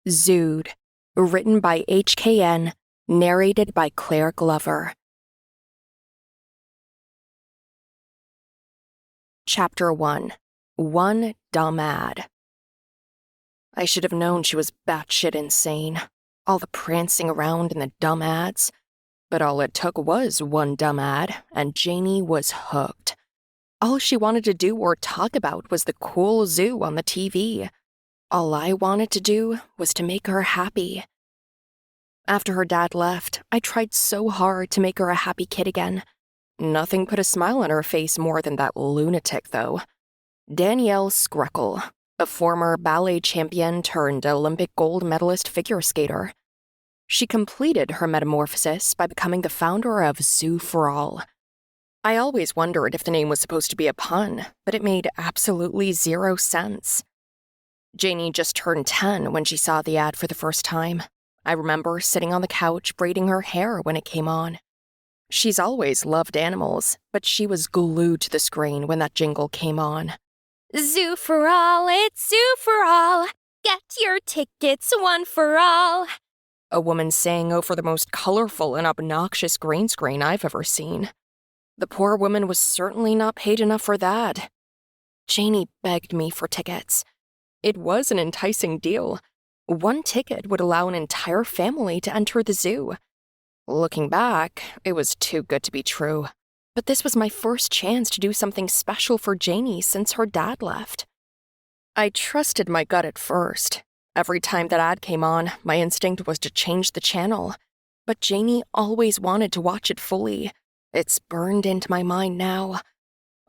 Zood, written by HKN, narrated by Claire Glover. Chapter 1. One Dumb Ad. I should have known she was batshit insane. All the prancing around in the dumb ads. But all it took was one dumb ad, and Janie was hooked. All she wanted to do or talk about was the cool zoo on the TV. All I wanted to do was to make her happy. After her dad left, I tried so hard to make her a happy kid again. Nothing put a smile on her face more than that lunatic, though. Danielle Screckle, a former ballet champion turned Olympic gold medalist figure skater. She completed her metamorphosis by becoming the founder of Zoo for All. I always wondered if the name was supposed to be a pun, but it made absolutely zero sense. Janie just turned 10 when she saw the ad for the first time. I remember sitting on the couch braiding her hair when it came on. She's always loved animals, but she was glued to the screen when that jingle came on. Zoo for all, it's Zoo for all. Get your tickets, one for all. A woman sang over the most colorful and obnoxious green screen I've ever seen. The poor woman was certainly not paid enough for that. Janie begged me for tickets. It was an enticing deal. One ticket would allow an entire family to enter the zoo. Looking back, it was too good to be true. But this was my first chance to do something special for Janie since her dad left. I trusted my gut at first. Every time that ad came on, my instinct was to change the channel. But Janie always wanted to watch it fully. It's burned into my mind now.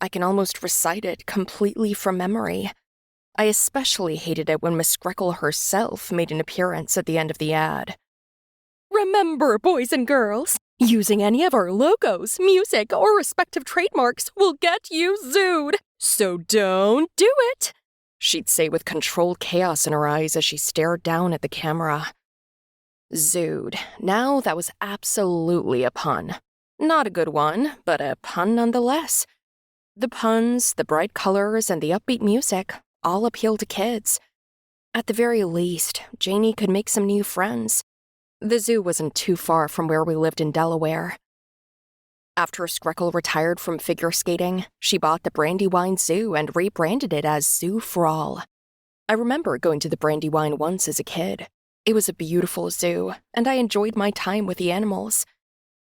I can almost recite it completely from memory. I especially hated it when Miss Screckle herself made an appearance at the end of the ad. Remember, boys and girls, using any of our logos, music, or respective trademarks will get you zooed. So don't do it, she'd say with controlled chaos in her eyes as she stared down at the camera. Zooed. Now that was absolutely a pun. Not a good one, but a pun nonetheless. The puns, the bright colors, and the upbeat music all appeal to kids. At the very least, Janie could make some new friends. The zoo wasn't too far from where we lived in Delaware. After Screckle retired from figure skating, she bought the Brandywine Zoo and rebranded it as Zoo for All. I remember going to the Brandywine once as a kid. It was a beautiful zoo, and I enjoyed my time with the animals.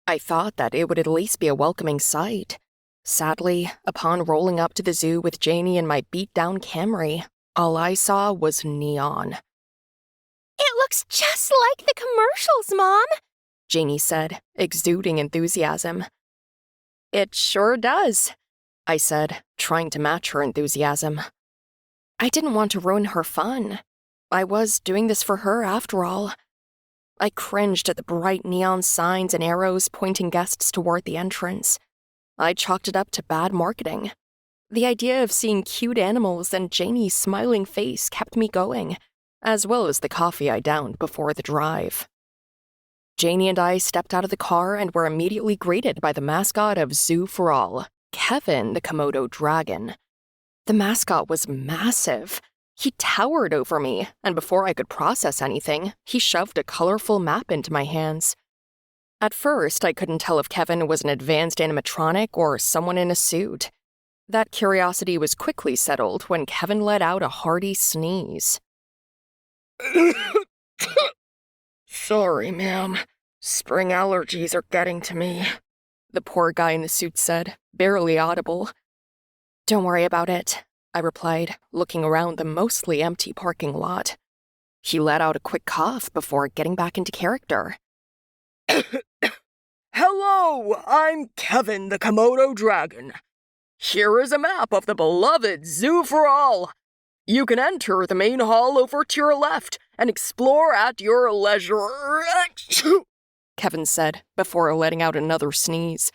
I thought that it would at least be a welcoming sight. Sadly, upon rolling up to the zoo with Janie and my beat-down Camry, all I saw was neon. It looks just like the commercials, Mom, Janie said, exuding enthusiasm. It sure does, I said, trying to match her enthusiasm. I didn't want to ruin her fun. I was doing this for her, after all. I cringed at the bright neon signs and arrows pointing guests toward the entrance. I chalked it up to bad marketing. The idea of seeing cute animals and Janie's smiling face kept me going, as well as the coffee I downed before the drive. Janie and I stepped out of the car and were immediately greeted by the mascot of Zoo for All, Kevin the Komodo dragon. The mascot was massive. He towered over me, and before I could process anything, he shoved a colorful map into my hands. At first, I couldn't tell if Kevin was an advanced animatronic or someone in a suit. That curiosity was quickly settled when Kevin let out a hearty sneeze. Sorry, ma'am. Spring allergies are getting to me, the poor guy in the suit said, barely audible. Don't worry about it, I replied, looking around the mostly empty parking lot. He let out a quick cough before getting back into character. Hello, I'm Kevin the Komodo dragon. Here is a map of the beloved Zoo for All. You can enter the main hall over to your left and explore at your leisure, Kevin said before letting out another sneeze.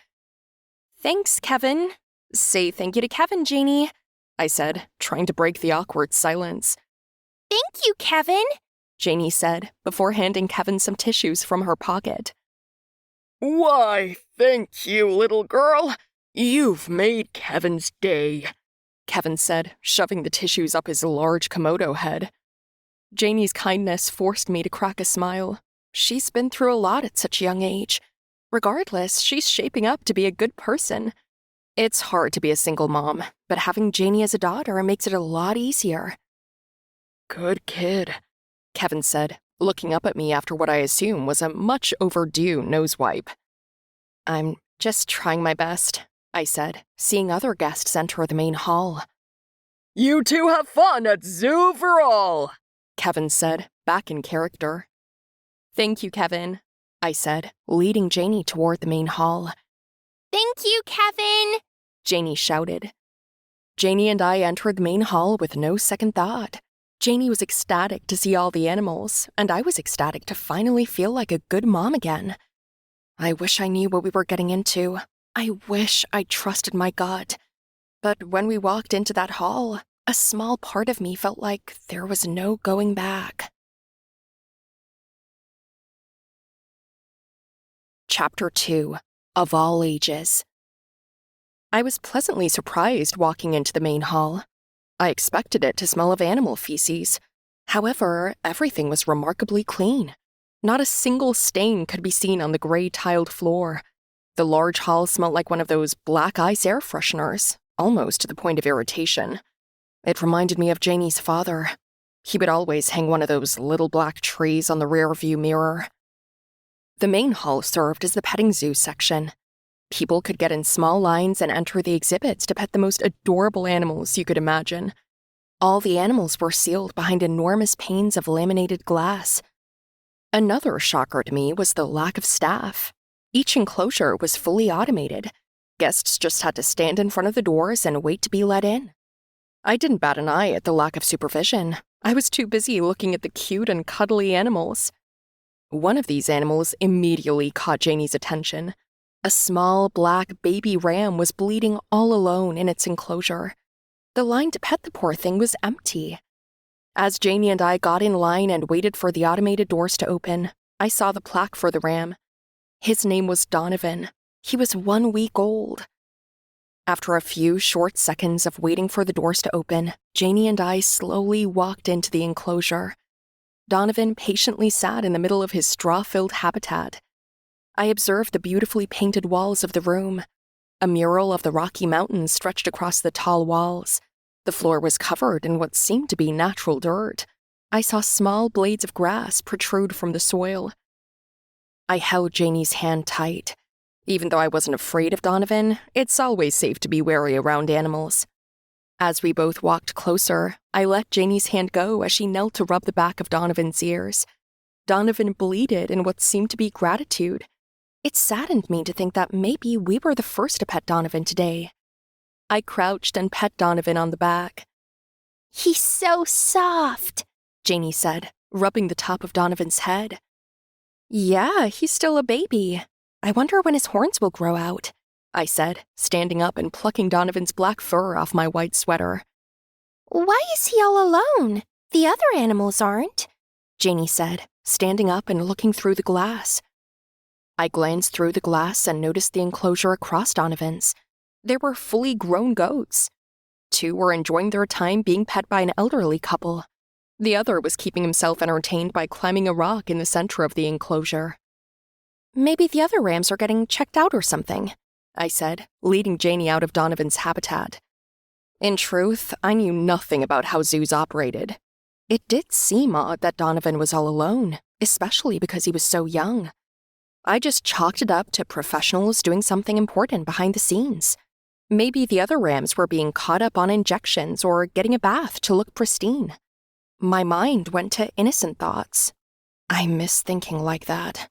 Thanks, Kevin. Say thank you to Kevin, Janie, I said, trying to break the awkward silence. Thank you, Kevin, Janie said before handing Kevin some tissues from her pocket. Why, thank you, little girl. You've made Kevin's day, Kevin said, shoving the tissues up his large Komodo head. Janie's kindness forced me to crack a smile. She's been through a lot at such a young age. Regardless, she's shaping up to be a good person. It's hard to be a single mom, but having Janie as a daughter makes it a lot easier. Good kid, Kevin said, looking up at me after what I assume was a much overdue nose wipe. I'm just trying my best, I said, seeing other guests enter the main hall. You two have fun at Zoo for All, Kevin said, back in character. Thank you, Kevin, I said, leading Janie toward the main hall. Thank you, Kevin, Janie shouted. Janie and I entered the main hall with no second thought. Janie was ecstatic to see all the animals, and I was ecstatic to finally feel like a good mom again. I wish I knew what we were getting into. I wish I trusted my gut. But when we walked into that hall, a small part of me felt like there was no going back. Chapter 2. Of All Ages. I was pleasantly surprised walking into the main hall. I expected it to smell of animal feces. However, everything was remarkably clean. Not a single stain could be seen on the gray tiled floor. The large hall smelled like one of those black ice air fresheners, almost to the point of irritation. It reminded me of Janie's father. He would always hang one of those little black trees on the rear-view mirror. The main hall served as the petting zoo section. People could get in small lines and enter the exhibits to pet the most adorable animals you could imagine. All the animals were sealed behind enormous panes of laminated glass. Another shocker to me was the lack of staff. Each enclosure was fully automated. Guests just had to stand in front of the doors and wait to be let in. I didn't bat an eye at the lack of supervision. I was too busy looking at the cute and cuddly animals. One of these animals immediately caught Janie's attention. A small black baby ram was bleeding all alone in its enclosure. The line to pet the poor thing was empty. As Janie and I got in line and waited for the automated doors to open, I saw the plaque for the ram. His name was Donovan. He was 1 week old. After a few short seconds of waiting for the doors to open, Janie and I slowly walked into the enclosure. Donovan patiently sat in the middle of his straw-filled habitat. I observed the beautifully painted walls of the room. A mural of the Rocky Mountains stretched across the tall walls. The floor was covered in what seemed to be natural dirt. I saw small blades of grass protrude from the soil. I held Janie's hand tight. Even though I wasn't afraid of Donovan, it's always safe to be wary around animals. As we both walked closer, I let Janie's hand go as she knelt to rub the back of Donovan's ears. Donovan bleated in what seemed to be gratitude. It saddened me to think that maybe we were the first to pet Donovan today. I crouched and pet Donovan on the back. He's so soft, Janie said, rubbing the top of Donovan's head. Yeah, he's still a baby. I wonder when his horns will grow out, I said, standing up and plucking Donovan's black fur off my white sweater. Why is he all alone? The other animals aren't, Janie said, standing up and looking through the glass. I glanced through the glass and noticed the enclosure across Donovan's. There were fully grown goats. 2 were enjoying their time being pet by an elderly couple. The other was keeping himself entertained by climbing a rock in the center of the enclosure. Maybe the other rams are getting checked out or something, I said, leading Janie out of Donovan's habitat. In truth, I knew nothing about how zoos operated. It did seem odd that Donovan was all alone, especially because he was so young. I just chalked it up to professionals doing something important behind the scenes. Maybe the other rams were being caught up on injections or getting a bath to look pristine. My mind went to innocent thoughts. I miss thinking like that.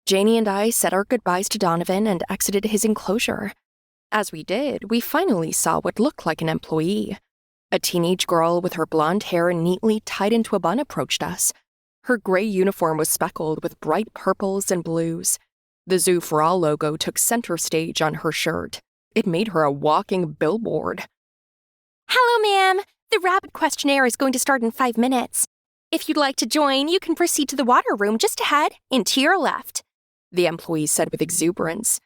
Janie and I said our goodbyes to Donovan and exited his enclosure. As we did, we finally saw what looked like an employee. A teenage girl with her blonde hair neatly tied into a bun approached us. Her gray uniform was speckled with bright purples and blues. The Zoo for All logo took center stage on her shirt. It made her a walking billboard. Hello, ma'am. The Rabid Questionnaire is going to start in 5 minutes. If you'd like to join, you can proceed to the water room just ahead and to your left, the employee said with exuberance.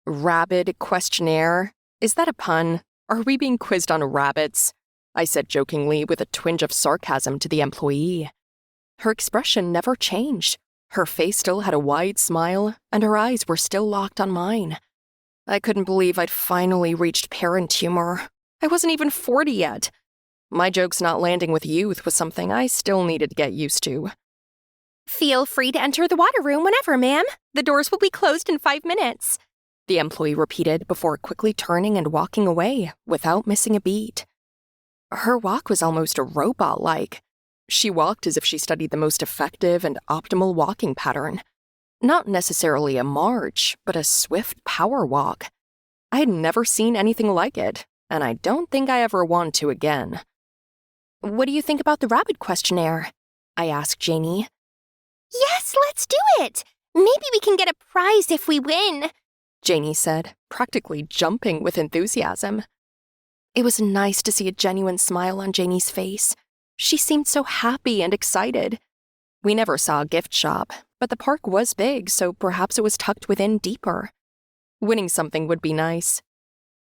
Rabid Questionnaire? Is that a pun? Are we being quizzed on rabbits? I said jokingly with a twinge of sarcasm to the employee. Her expression never changed. Her face still had a wide smile, and her eyes were still locked on mine. I couldn't believe I'd finally reached parent humor. I wasn't even 40 yet. My jokes not landing with youth was something I still needed to get used to. Feel free to enter the water room whenever, ma'am. The doors will be closed in 5 minutes. The employee repeated before quickly turning and walking away without missing a beat. Her walk was almost robot-like. She walked as if she studied the most effective and optimal walking pattern. Not necessarily a march, but a swift power walk. I had never seen anything like it, and I don't think I ever want to again. What do you think about the Rabid questionnaire? I asked Janie. Yes, let's do it! Maybe we can get a prize if we win, Janie said, practically jumping with enthusiasm. It was nice to see a genuine smile on Janie's face. She seemed so happy and excited. We never saw a gift shop, but the park was big, so perhaps it was tucked within deeper. Winning something would be nice.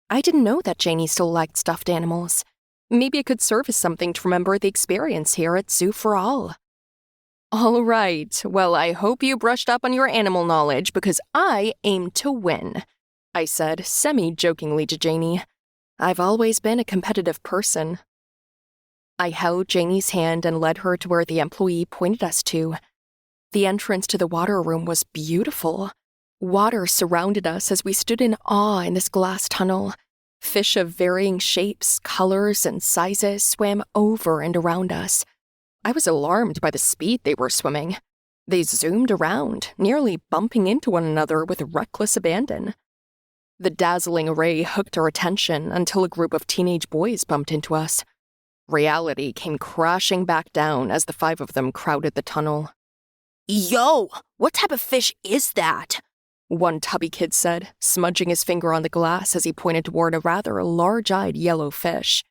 I didn't know that Janie still liked stuffed animals. Maybe it could serve as something to remember the experience here at Zoo for All. All right, well, I hope you brushed up on your animal knowledge because I aim to win, I said semi-jokingly to Janie. I've always been a competitive person. I held Janie's hand and led her to where the employee pointed us to. The entrance to the water room was beautiful. Water surrounded us as we stood in awe in this glass tunnel. Fish of varying shapes, colors, and sizes swam over and around us. I was alarmed by the speed they were swimming. They zoomed around, nearly bumping into one another with reckless abandon. The dazzling array hooked our attention until a group of teenage boys bumped into us. Reality came crashing back down as the 5 of them crowded the tunnel. Yo, what type of fish is that? One tubby kid said, smudging his finger on the glass as he pointed toward a rather large-eyed yellow fish.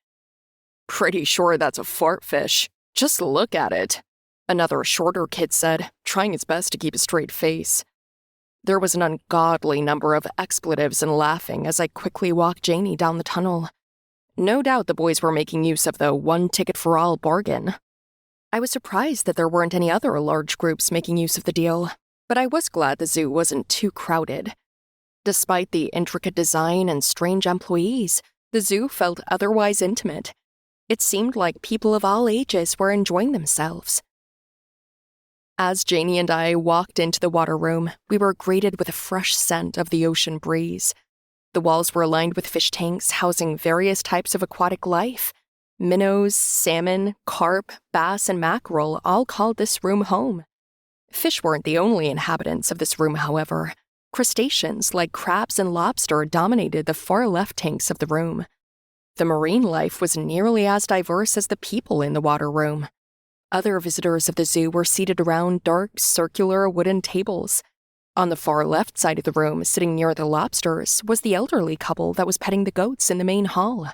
Pretty sure that's a fart fish. Just look at it, another shorter kid said, trying his best to keep a straight face. There was an ungodly number of expletives and laughing as I quickly walked Janie down the tunnel. No doubt the boys were making use of the one-ticket-for-all bargain. I was surprised that there weren't any other large groups making use of the deal, but I was glad the zoo wasn't too crowded. Despite the intricate design and strange employees, the zoo felt otherwise intimate. It seemed like people of all ages were enjoying themselves. As Janie and I walked into the water room, we were greeted with a fresh scent of the ocean breeze. The walls were aligned with fish tanks housing various types of aquatic life. Minnows, salmon, carp, bass, and mackerel all called this room home. Fish weren't the only inhabitants of this room, however. Crustaceans like crabs and lobster dominated the far left tanks of the room. The marine life was nearly as diverse as the people in the water room. Other visitors of the zoo were seated around dark, circular wooden tables. On the far left side of the room, sitting near the lobsters, was the elderly couple that was petting the goats in the main hall.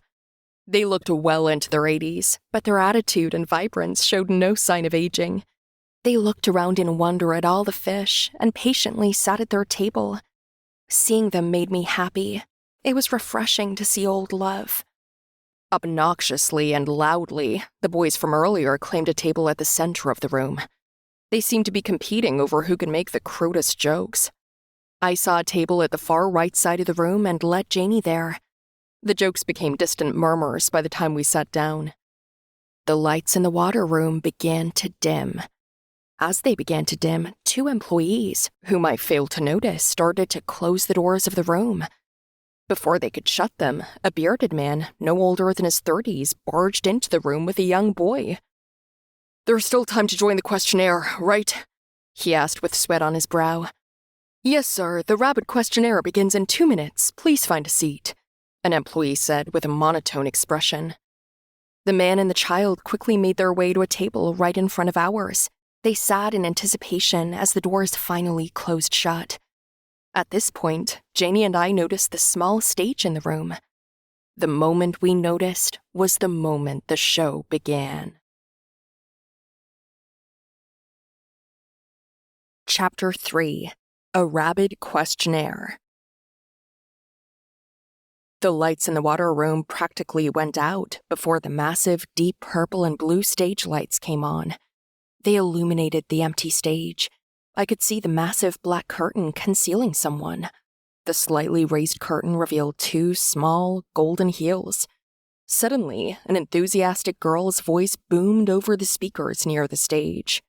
They looked well into their 80s, but their attitude and vibrance showed no sign of aging. They looked around in wonder at all the fish and patiently sat at their table. Seeing them made me happy. It was refreshing to see old love. Obnoxiously and loudly, the boys from earlier claimed a table at the center of the room. They seemed to be competing over who could make the crudest jokes. I saw a table at the far right side of the room and led Janie there. The jokes became distant murmurs by the time we sat down. The lights in the water room began to dim. As they began to dim, 2 employees, whom I failed to notice, started to close the doors of the room. Before they could shut them, a bearded man, no older than his 30s, barged into the room with a young boy. "There's still time to join the questionnaire, right?" he asked with sweat on his brow. "Yes, sir. The Rabid questionnaire begins in 2 minutes. Please find a seat," an employee said with a monotone expression. The man and the child quickly made their way to a table right in front of ours. They sat in anticipation as the doors finally closed shut. At this point, Janie and I noticed the small stage in the room. The moment we noticed was the moment the show began. Chapter 3. A Rabid Questionnaire. The lights in the water room practically went out before the massive, deep purple and blue stage lights came on. They illuminated the empty stage. I could see the massive black curtain concealing someone. The slightly raised curtain revealed two small, golden heels. Suddenly, an enthusiastic girl's voice boomed over the speakers near the stage.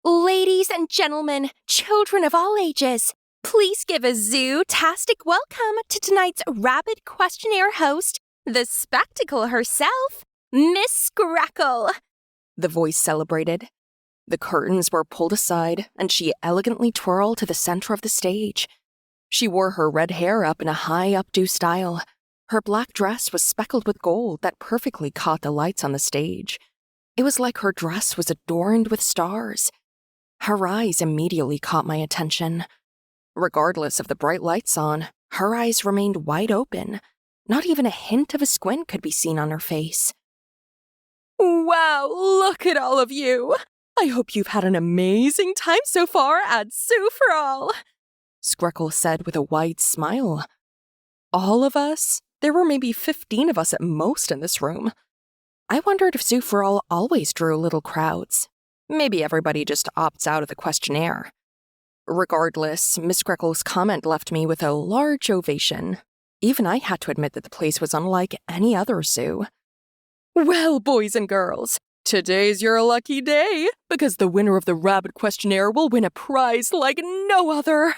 Ladies and gentlemen, children of all ages, please give a zoo-tastic welcome to tonight's Rabid Questionnaire host, the spectacle herself, Miss Screckle. The voice celebrated. The curtains were pulled aside, and she elegantly twirled to the center of the stage. She wore her red hair up in a high updo style. Her black dress was speckled with gold that perfectly caught the lights on the stage. It was like her dress was adorned with stars. Her eyes immediately caught my attention. Regardless of the bright lights on, her eyes remained wide open. Not even a hint of a squint could be seen on her face. Wow, look at all of you! I hope you've had an amazing time so far at Zoo for All, Screckle said with a wide smile. All of us? There were maybe 15 of us at most in this room. I wondered if Zoo for All always drew little crowds. Maybe everybody just opts out of the questionnaire. Regardless, Miss Screckle's comment left me with a large ovation. Even I had to admit that the place was unlike any other zoo. Well, boys and girls, today's your lucky day, because the winner of the Rabid Questionnaire will win a prize like no other,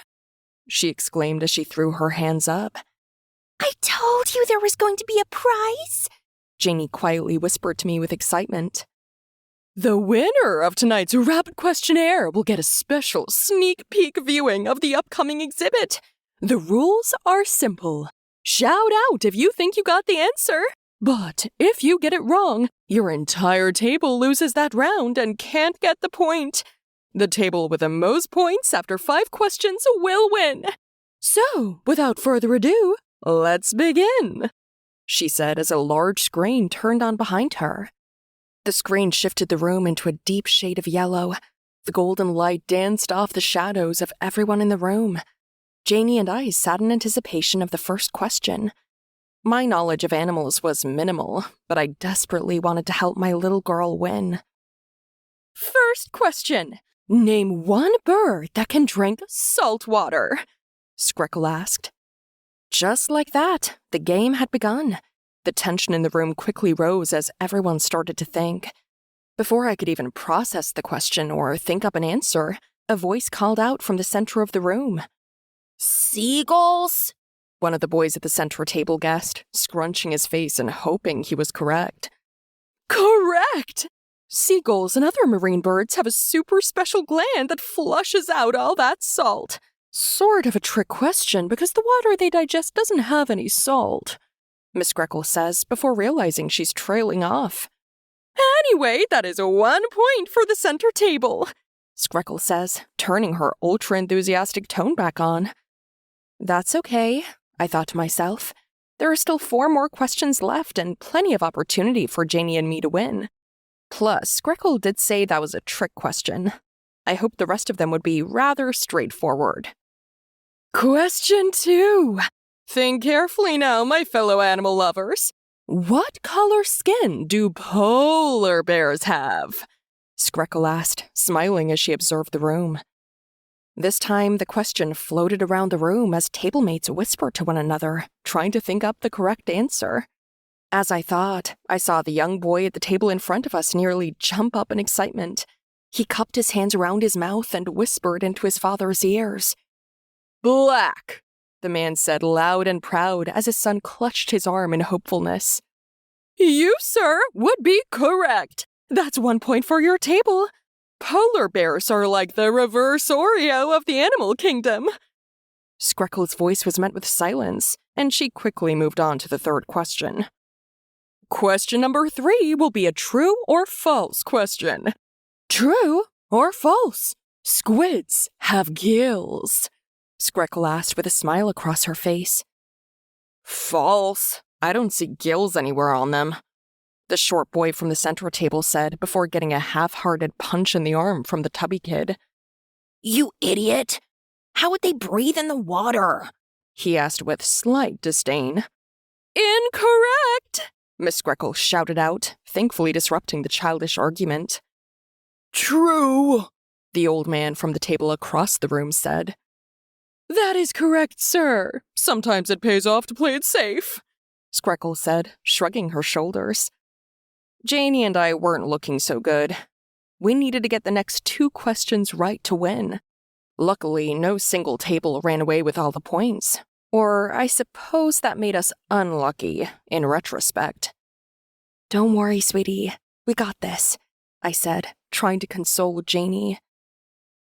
she exclaimed as she threw her hands up. I told you there was going to be a prize, Janie quietly whispered to me with excitement. The winner of tonight's Rabid Questionnaire will get a special sneak peek viewing of the upcoming exhibit. The rules are simple. Shout out if you think you got the answer. But if you get it wrong, your entire table loses that round and can't get the point. The table with the most points after 5 questions will win. So, without further ado, let's begin, she said as a large screen turned on behind her. The screen shifted the room into a deep shade of yellow. The golden light danced off the shadows of everyone in the room. Janie and I sat in anticipation of the first question. My knowledge of animals was minimal, but I desperately wanted to help my little girl win. First question. Name one bird that can drink salt water, Screckle asked. Just like that, the game had begun. The tension in the room quickly rose as everyone started to think. Before I could even process the question or think up an answer, a voice called out from the center of the room. Seagulls? One of the boys at the center table guessed, scrunching his face and hoping he was correct. Correct! Seagulls and other marine birds have a super special gland that flushes out all that salt. Sort of a trick question because the water they digest doesn't have any salt, Miss Screckle says before realizing she's trailing off. Anyway, that is 1 point for the center table, Screckle says, turning her ultra-enthusiastic tone back on. That's okay, I thought to myself. There are still 4 more questions left and plenty of opportunity for Janie and me to win. Plus, Screckle did say that was a trick question. I hoped the rest of them would be rather straightforward. Question 2. Think carefully now, my fellow animal lovers. What color skin do polar bears have? Screckle asked, smiling as she observed the room. This time, the question floated around the room as tablemates whispered to one another, trying to think up the correct answer. As I thought, I saw the young boy at the table in front of us nearly jump up in excitement. He cupped his hands around his mouth and whispered into his father's ears. Black, the man said loud and proud as his son clutched his arm in hopefulness. You, sir, would be correct. That's 1 point for your table. Polar bears are like the reverse Oreo of the animal kingdom. Screckle's voice was met with silence, and she quickly moved on to the third question. Question number 3 will be a true or false question. True or false? Squids have gills, Screckle asked with a smile across her face. False. I don't see gills anywhere on them, the short boy from the center table said before getting a half-hearted punch in the arm from the tubby kid. You idiot! How would they breathe in the water? He asked with slight disdain. Incorrect! Miss Screckle shouted out, thankfully disrupting the childish argument. True, the old man from the table across the room said. That is correct, sir. Sometimes it pays off to play it safe, Screckle said, shrugging her shoulders. Janie and I weren't looking so good. We needed to get the next 2 questions right to win. Luckily, no single table ran away with all the points. Or I suppose that made us unlucky, in retrospect. Don't worry, sweetie. We got this, I said, trying to console Janie.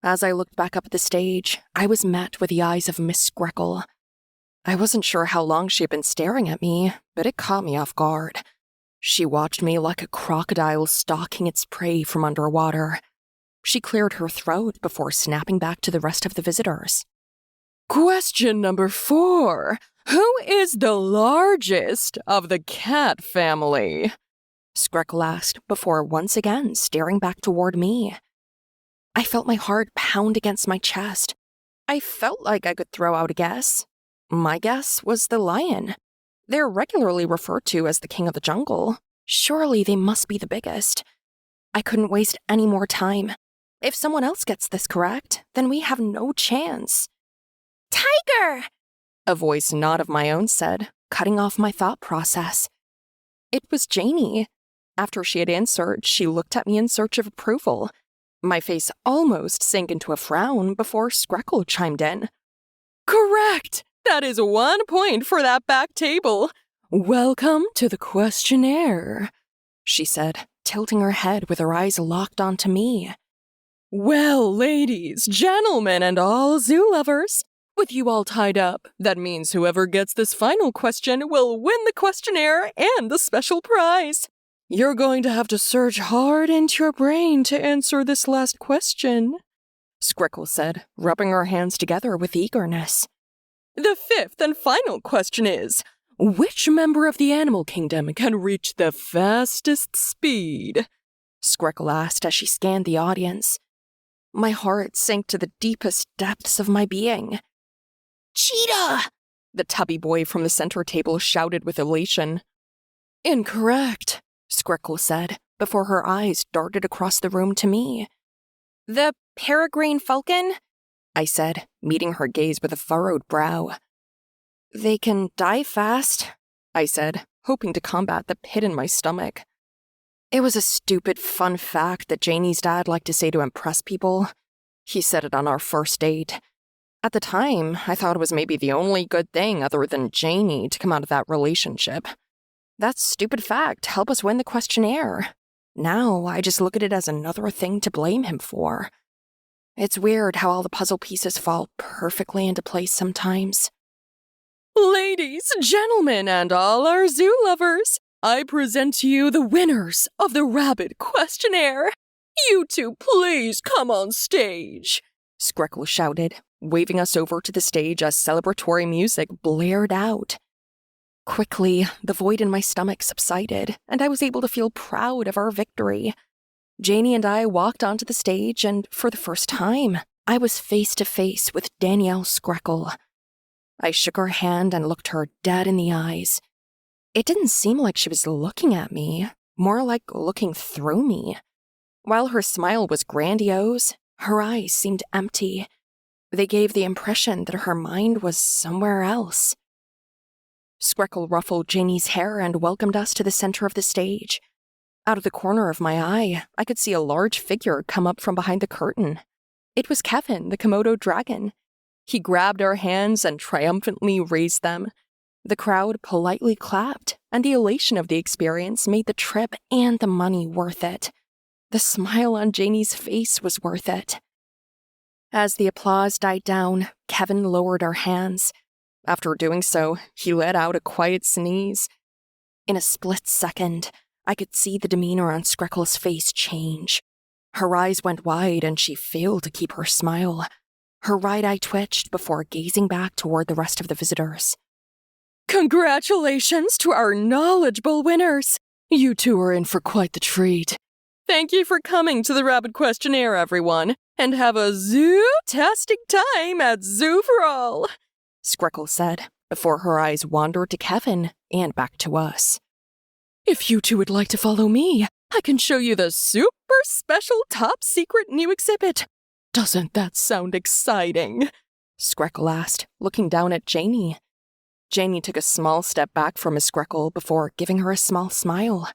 As I looked back up at the stage, I was met with the eyes of Miss Screckle. I wasn't sure how long she had been staring at me, but it caught me off guard. She watched me like a crocodile stalking its prey from underwater. She cleared her throat before snapping back to the rest of the visitors. Question number 4. Who is the largest of the cat family? Screckle asked before once again staring back toward me. I felt my heart pound against my chest. I felt like I could throw out a guess. My guess was the lion. They're regularly referred to as the king of the jungle. Surely they must be the biggest. I couldn't waste any more time. If someone else gets this correct, then we have no chance. Tiger! A voice not of my own said, cutting off my thought process. It was Janie. After she had answered, she looked at me in search of approval. My face almost sank into a frown before Screckle chimed in. Correct! That is 1 point for that back table. Welcome to the questionnaire, she said, tilting her head with her eyes locked onto me. Well, ladies, gentlemen, and all zoo lovers, with you all tied up, that means whoever gets this final question will win the questionnaire and the special prize. You're going to have to search hard into your brain to answer this last question, Screckle said, rubbing her hands together with eagerness. The 5th and final question is, which member of the animal kingdom can reach the fastest speed? Screckle asked as she scanned the audience. My heart sank to the deepest depths of my being. Cheetah! The tubby boy from the center table shouted with elation. Incorrect, Screckle said, before her eyes darted across the room to me. The peregrine falcon? I said, meeting her gaze with a furrowed brow. They can die fast, I said, hoping to combat the pit in my stomach. It was a stupid fun fact that Janie's dad liked to say to impress people. He said it on our first date. At the time, I thought it was maybe the only good thing other than Janie to come out of that relationship. That stupid fact helped us win the questionnaire. Now, I just look at it as another thing to blame him for. It's weird how all the puzzle pieces fall perfectly into place sometimes. Ladies, gentlemen, and all our zoo lovers, I present to you the winners of the Rabid questionnaire. You two please come on stage, Screckle shouted, waving us over to the stage as celebratory music blared out. Quickly, the void in my stomach subsided, and I was able to feel proud of our victory. Janie and I walked onto the stage, and for the first time, I was face to face with Danielle Screckle. I shook her hand and looked her dead in the eyes. It didn't seem like she was looking at me, more like looking through me. While her smile was grandiose, her eyes seemed empty. They gave the impression that her mind was somewhere else. Screckle ruffled Janie's hair and welcomed us to the center of the stage. Out of the corner of my eye, I could see a large figure come up from behind the curtain. It was Kevin, the Komodo dragon. He grabbed our hands and triumphantly raised them. The crowd politely clapped, and the elation of the experience made the trip and the money worth it. The smile on Janie's face was worth it. As the applause died down, Kevin lowered our hands. After doing so, he let out a quiet sneeze. In a split second, I could see the demeanor on Screckle's face change. Her eyes went wide and she failed to keep her smile. Her right eye twitched before gazing back toward the rest of the visitors. Congratulations to our knowledgeable winners! You two are in for quite the treat. Thank you for coming to the Rabid questionnaire, everyone, and have a zoo-tastic time at Zoo for All, Screckle said, before her eyes wandered to Kevin and back to us. If you two would like to follow me, I can show you the super special top secret new exhibit. Doesn't that sound exciting? Screckle asked, looking down at Janie. Janie took a small step back from Miss Screckle before giving her a small smile.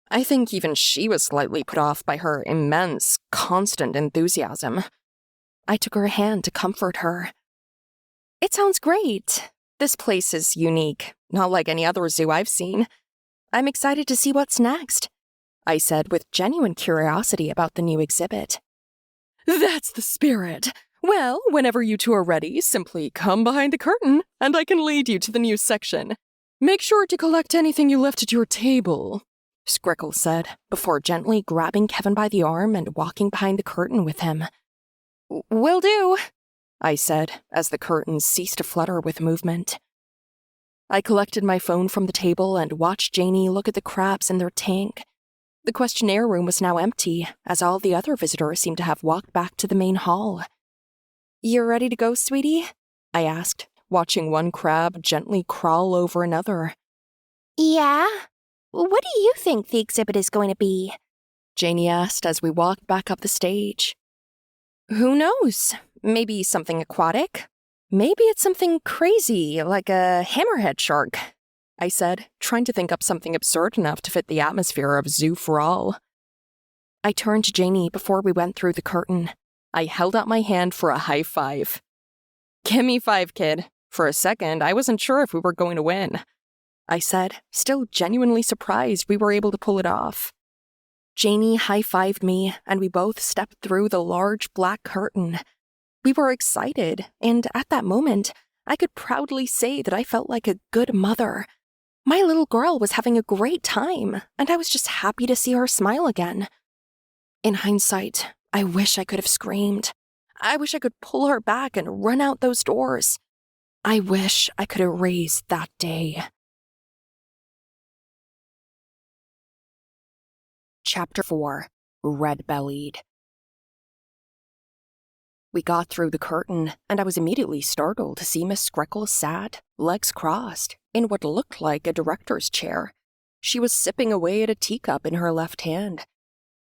I think even she was slightly put off by her immense, constant enthusiasm. I took her hand to comfort her. It sounds great. This place is unique, not like any other zoo I've seen. I'm excited to see what's next, I said with genuine curiosity about the new exhibit. That's the spirit. Well, whenever you two are ready, simply come behind the curtain, and I can lead you to the new section. Make sure to collect anything you left at your table, Screckle said, before gently grabbing Kevin by the arm and walking behind the curtain with him. Will do, I said, as the curtains ceased to flutter with movement. I collected my phone from the table and watched Janie look at the crabs in their tank. The questionnaire room was now empty, as all the other visitors seemed to have walked back to the main hall. You ready to go, sweetie? I asked, watching one crab gently crawl over another. Yeah? What do you think the exhibit is going to be? Janie asked as we walked back up the stage. Who knows? Maybe something aquatic? Maybe it's something crazy, like a hammerhead shark, I said, trying to think up something absurd enough to fit the atmosphere of Zoo for All. I turned to Janie before we went through the curtain. I held out my hand for a high five. Gimme five, kid. For a second, I wasn't sure if we were going to win, I said, still genuinely surprised we were able to pull it off. Janie high-fived me, and we both stepped through the large black curtain. We were excited, and at that moment, I could proudly say that I felt like a good mother. My little girl was having a great time, and I was just happy to see her smile again. In hindsight, I wish I could have screamed. I wish I could pull her back and run out those doors. I wish I could erase that day. Chapter 4, Red-Bellied. We got through the curtain, and I was immediately startled to see Miss Screckle sat, legs crossed, in what looked like a director's chair. She was sipping away at a teacup in her left hand.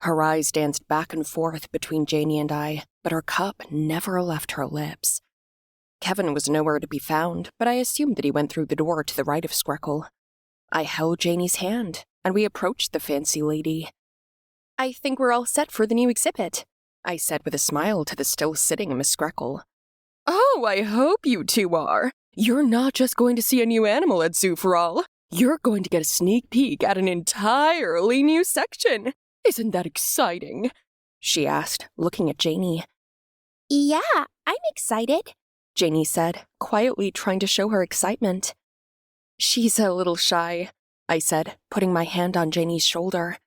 Her eyes danced back and forth between Janie and I, but her cup never left her lips. Kevin was nowhere to be found, but I assumed that he went through the door to the right of Screckle. I held Janie's hand, and we approached the fancy lady. I think we're all set for the new exhibit, I said with a smile to the still sitting Miss Screckle. Oh, I hope you two are. You're not just going to see a new animal at Zoo for All. You're going to get a sneak peek at an entirely new section. Isn't that exciting? She asked, looking at Janie. Yeah, I'm excited, Janie said, quietly trying to show her excitement. She's a little shy, I said, putting my hand on Janie's shoulder.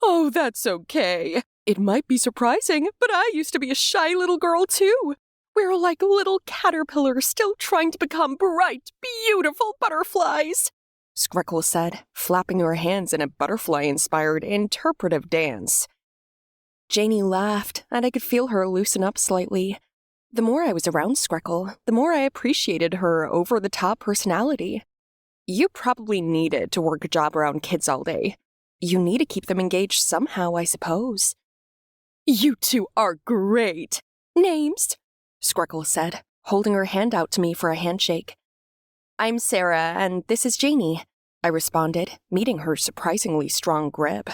Oh, that's okay. It might be surprising, but I used to be a shy little girl too. We're like little caterpillars still trying to become bright, beautiful butterflies, Screckle said, flapping her hands in a butterfly-inspired interpretive dance. Janie laughed, and I could feel her loosen up slightly. The more I was around Screckle, the more I appreciated her over-the-top personality. You probably need it to work a job around kids all day. You need to keep them engaged somehow, I suppose. You two are great. Names? Screckle said, holding her hand out to me for a handshake. I'm Sarah, and this is Janie, I responded, meeting her surprisingly strong grip.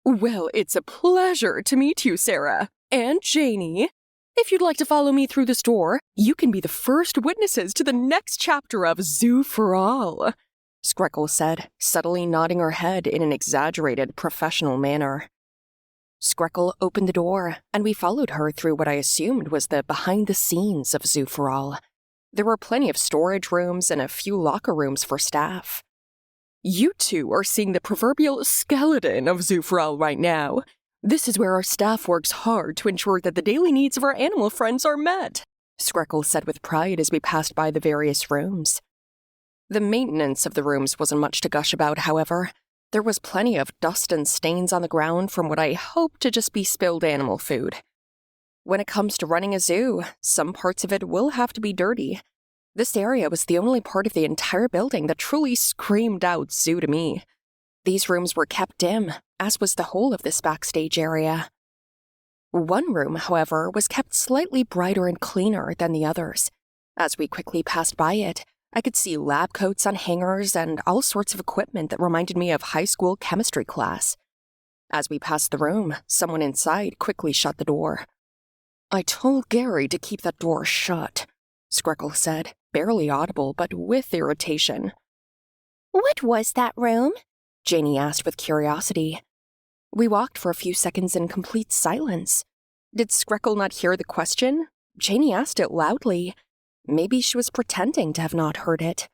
Well, it's a pleasure to meet you, Sarah. And Janie. If you'd like to follow me through this door, you can be the first witnesses to the next chapter of Zoo for All, Screckle said, subtly nodding her head in an exaggerated professional manner. Screckle opened the door, and we followed her through what I assumed was the behind-the-scenes of Zoo for All. There were plenty of storage rooms and a few locker rooms for staff. You two are seeing the proverbial skeleton of Zoo for All right now. This is where our staff works hard to ensure that the daily needs of our animal friends are met, Screckle said with pride as we passed by the various rooms. The maintenance of the rooms wasn't much to gush about, however. There was plenty of dust and stains on the ground from what I hoped to just be spilled animal food. When it comes to running a zoo, some parts of it will have to be dirty. This area was the only part of the entire building that truly screamed out zoo to me. These rooms were kept dim, as was the whole of this backstage area. One room, however, was kept slightly brighter and cleaner than the others. As we quickly passed by it, I could see lab coats on hangers and all sorts of equipment that reminded me of high school chemistry class. As we passed the room, someone inside quickly shut the door. "I told Gary to keep that door shut," Screckle said, barely audible but with irritation. What was that room? Janie asked with curiosity. We walked for a few seconds in complete silence. Did Screckle not hear the question? Janie asked it loudly. Maybe she was pretending to have not heard it.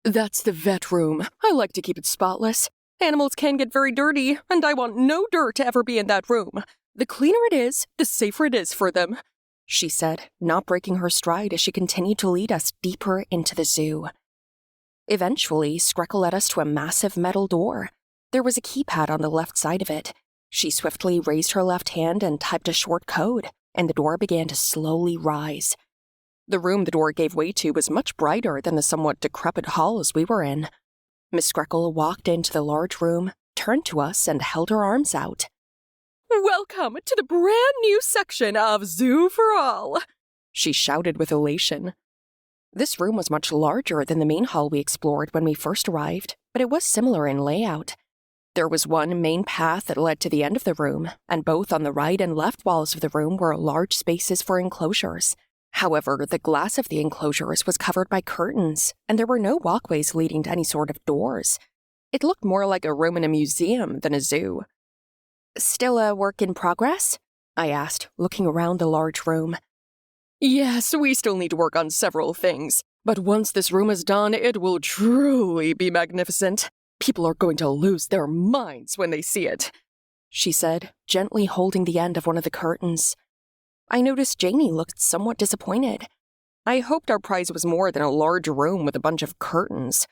"That's the vet room. I like to keep it spotless. Animals can get very dirty, and I want no dirt to ever be in that room. The cleaner it is, the safer it is for them," she said, not breaking her stride as she continued to lead us deeper into the zoo. Eventually, Screckle led us to a massive metal door. There was a keypad on the left side of it. She swiftly raised her left hand and typed a short code, and the door began to slowly rise. The room the door gave way to was much brighter than the somewhat decrepit halls we were in. Miss Screckle walked into the large room, turned to us, and held her arms out. "Welcome to the brand new section of Zoo for All," she shouted with elation. This room was much larger than the main hall we explored when we first arrived, but it was similar in layout. There was one main path that led to the end of the room, and both on the right and left walls of the room were large spaces for enclosures. However, the glass of the enclosures was covered by curtains, and there were no walkways leading to any sort of doors. It looked more like a room in a museum than a zoo. "Still a work in progress?" I asked, looking around the large room. "Yes, we still need to work on several things, but once this room is done, it will truly be magnificent. People are going to lose their minds when they see it," she said, gently holding the end of one of the curtains. I noticed Janie looked somewhat disappointed. I hoped our prize was more than a large room with a bunch of curtains.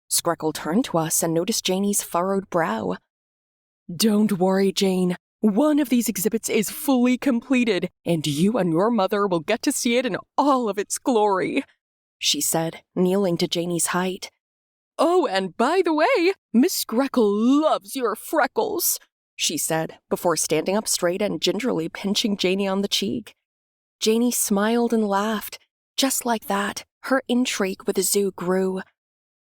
Screckle turned to us and noticed Janie's furrowed brow. "Don't worry, Jane. One of these exhibits is fully completed, and you and your mother will get to see it in all of its glory," she said, kneeling to Janie's height. "Oh, and by the way, Miss Screckle loves your freckles," she said, before standing up straight and gingerly pinching Janie on the cheek. Janie smiled and laughed. Just like that, her intrigue with the zoo grew.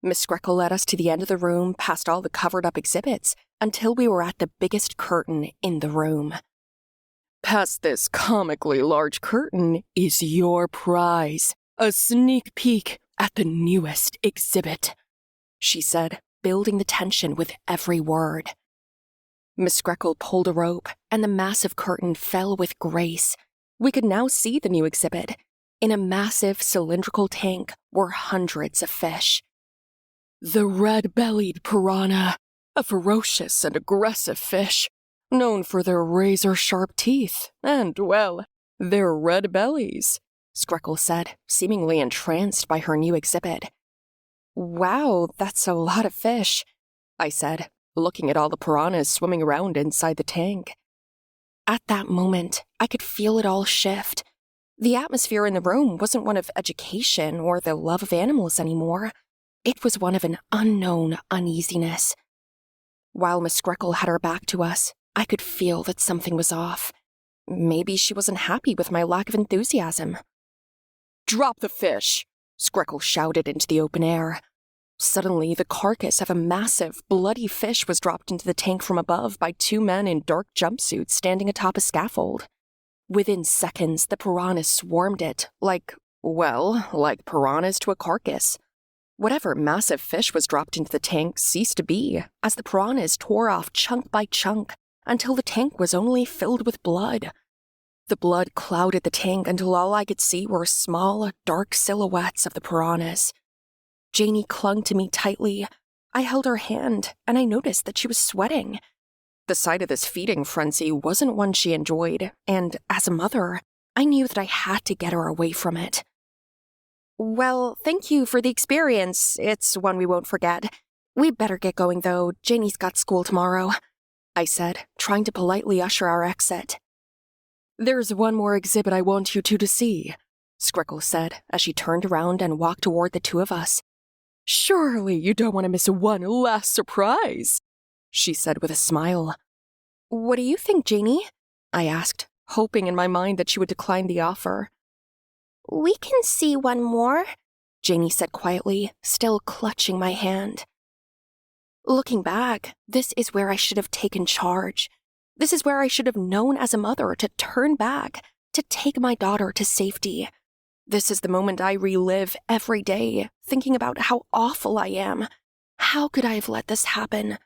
Miss Screckle led us to the end of the room, past all the covered-up exhibits, until we were at the biggest curtain in the room. "Past this comically large curtain is your prize, a sneak peek at the newest exhibit," she said, building the tension with every word. Miss Screckle pulled a rope, and the massive curtain fell with grace. We could now see the new exhibit. In a massive cylindrical tank were hundreds of fish. "The red-bellied piranha, a ferocious and aggressive fish, known for their razor-sharp teeth and, well, their red bellies," Screckle said, seemingly entranced by her new exhibit. "Wow, that's a lot of fish," I said, looking at all the piranhas swimming around inside the tank. At that moment, I could feel it all shift. The atmosphere in the room wasn't one of education or the love of animals anymore. It was one of an unknown uneasiness. While Miss Screckle had her back to us, I could feel that something was off. Maybe she wasn't happy with my lack of enthusiasm. "Drop the fish!" Screckle shouted into the open air. Suddenly, the carcass of a massive, bloody fish was dropped into the tank from above by two men in dark jumpsuits standing atop a scaffold. Within seconds, the piranhas swarmed it, like piranhas to a carcass. Whatever massive fish was dropped into the tank ceased to be, as the piranhas tore off chunk by chunk until the tank was only filled with blood. The blood clouded the tank until all I could see were small, dark silhouettes of the piranhas. Janie clung to me tightly. I held her hand, and I noticed that she was sweating. The sight of this feeding frenzy wasn't one she enjoyed, and as a mother, I knew that I had to get her away from it. "Well, thank you for the experience. It's one we won't forget. We'd better get going, though. Janie's got school tomorrow," I said, trying to politely usher our exit. "There's one more exhibit I want you two to see," Screckle said as she turned around and walked toward the two of us. Surely you don't want to miss one last surprise, she said with a smile. What do you think, Janie? I asked, hoping in my mind that she would decline the offer. We can see one more, Janie said quietly, still clutching my hand. Looking back, this is where I should have taken charge. This is where I should have known as a mother to turn back, to take my daughter to safety. This is the moment I relive every day, thinking about how awful I am. How could I have let this happen?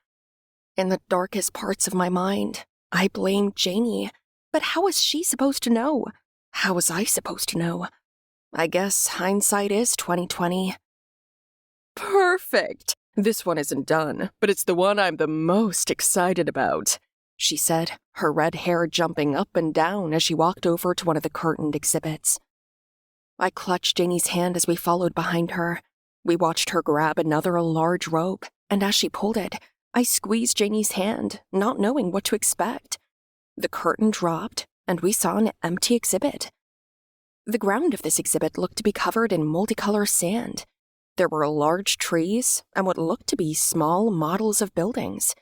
In the darkest parts of my mind, I blamed Janie. But how was she supposed to know? How was I supposed to know? I guess hindsight is 20/20. Perfect! This one isn't done, but it's the one I'm the most excited about, she said, her red hair jumping up and down as she walked over to one of the curtained exhibits. I clutched Janie's hand as we followed behind her. We watched her grab another large rope, and as she pulled it, I squeezed Janie's hand, not knowing what to expect. The curtain dropped, and we saw an empty exhibit. The ground of this exhibit looked to be covered in multicolor sand. There were large trees and what looked to be small models of buildings.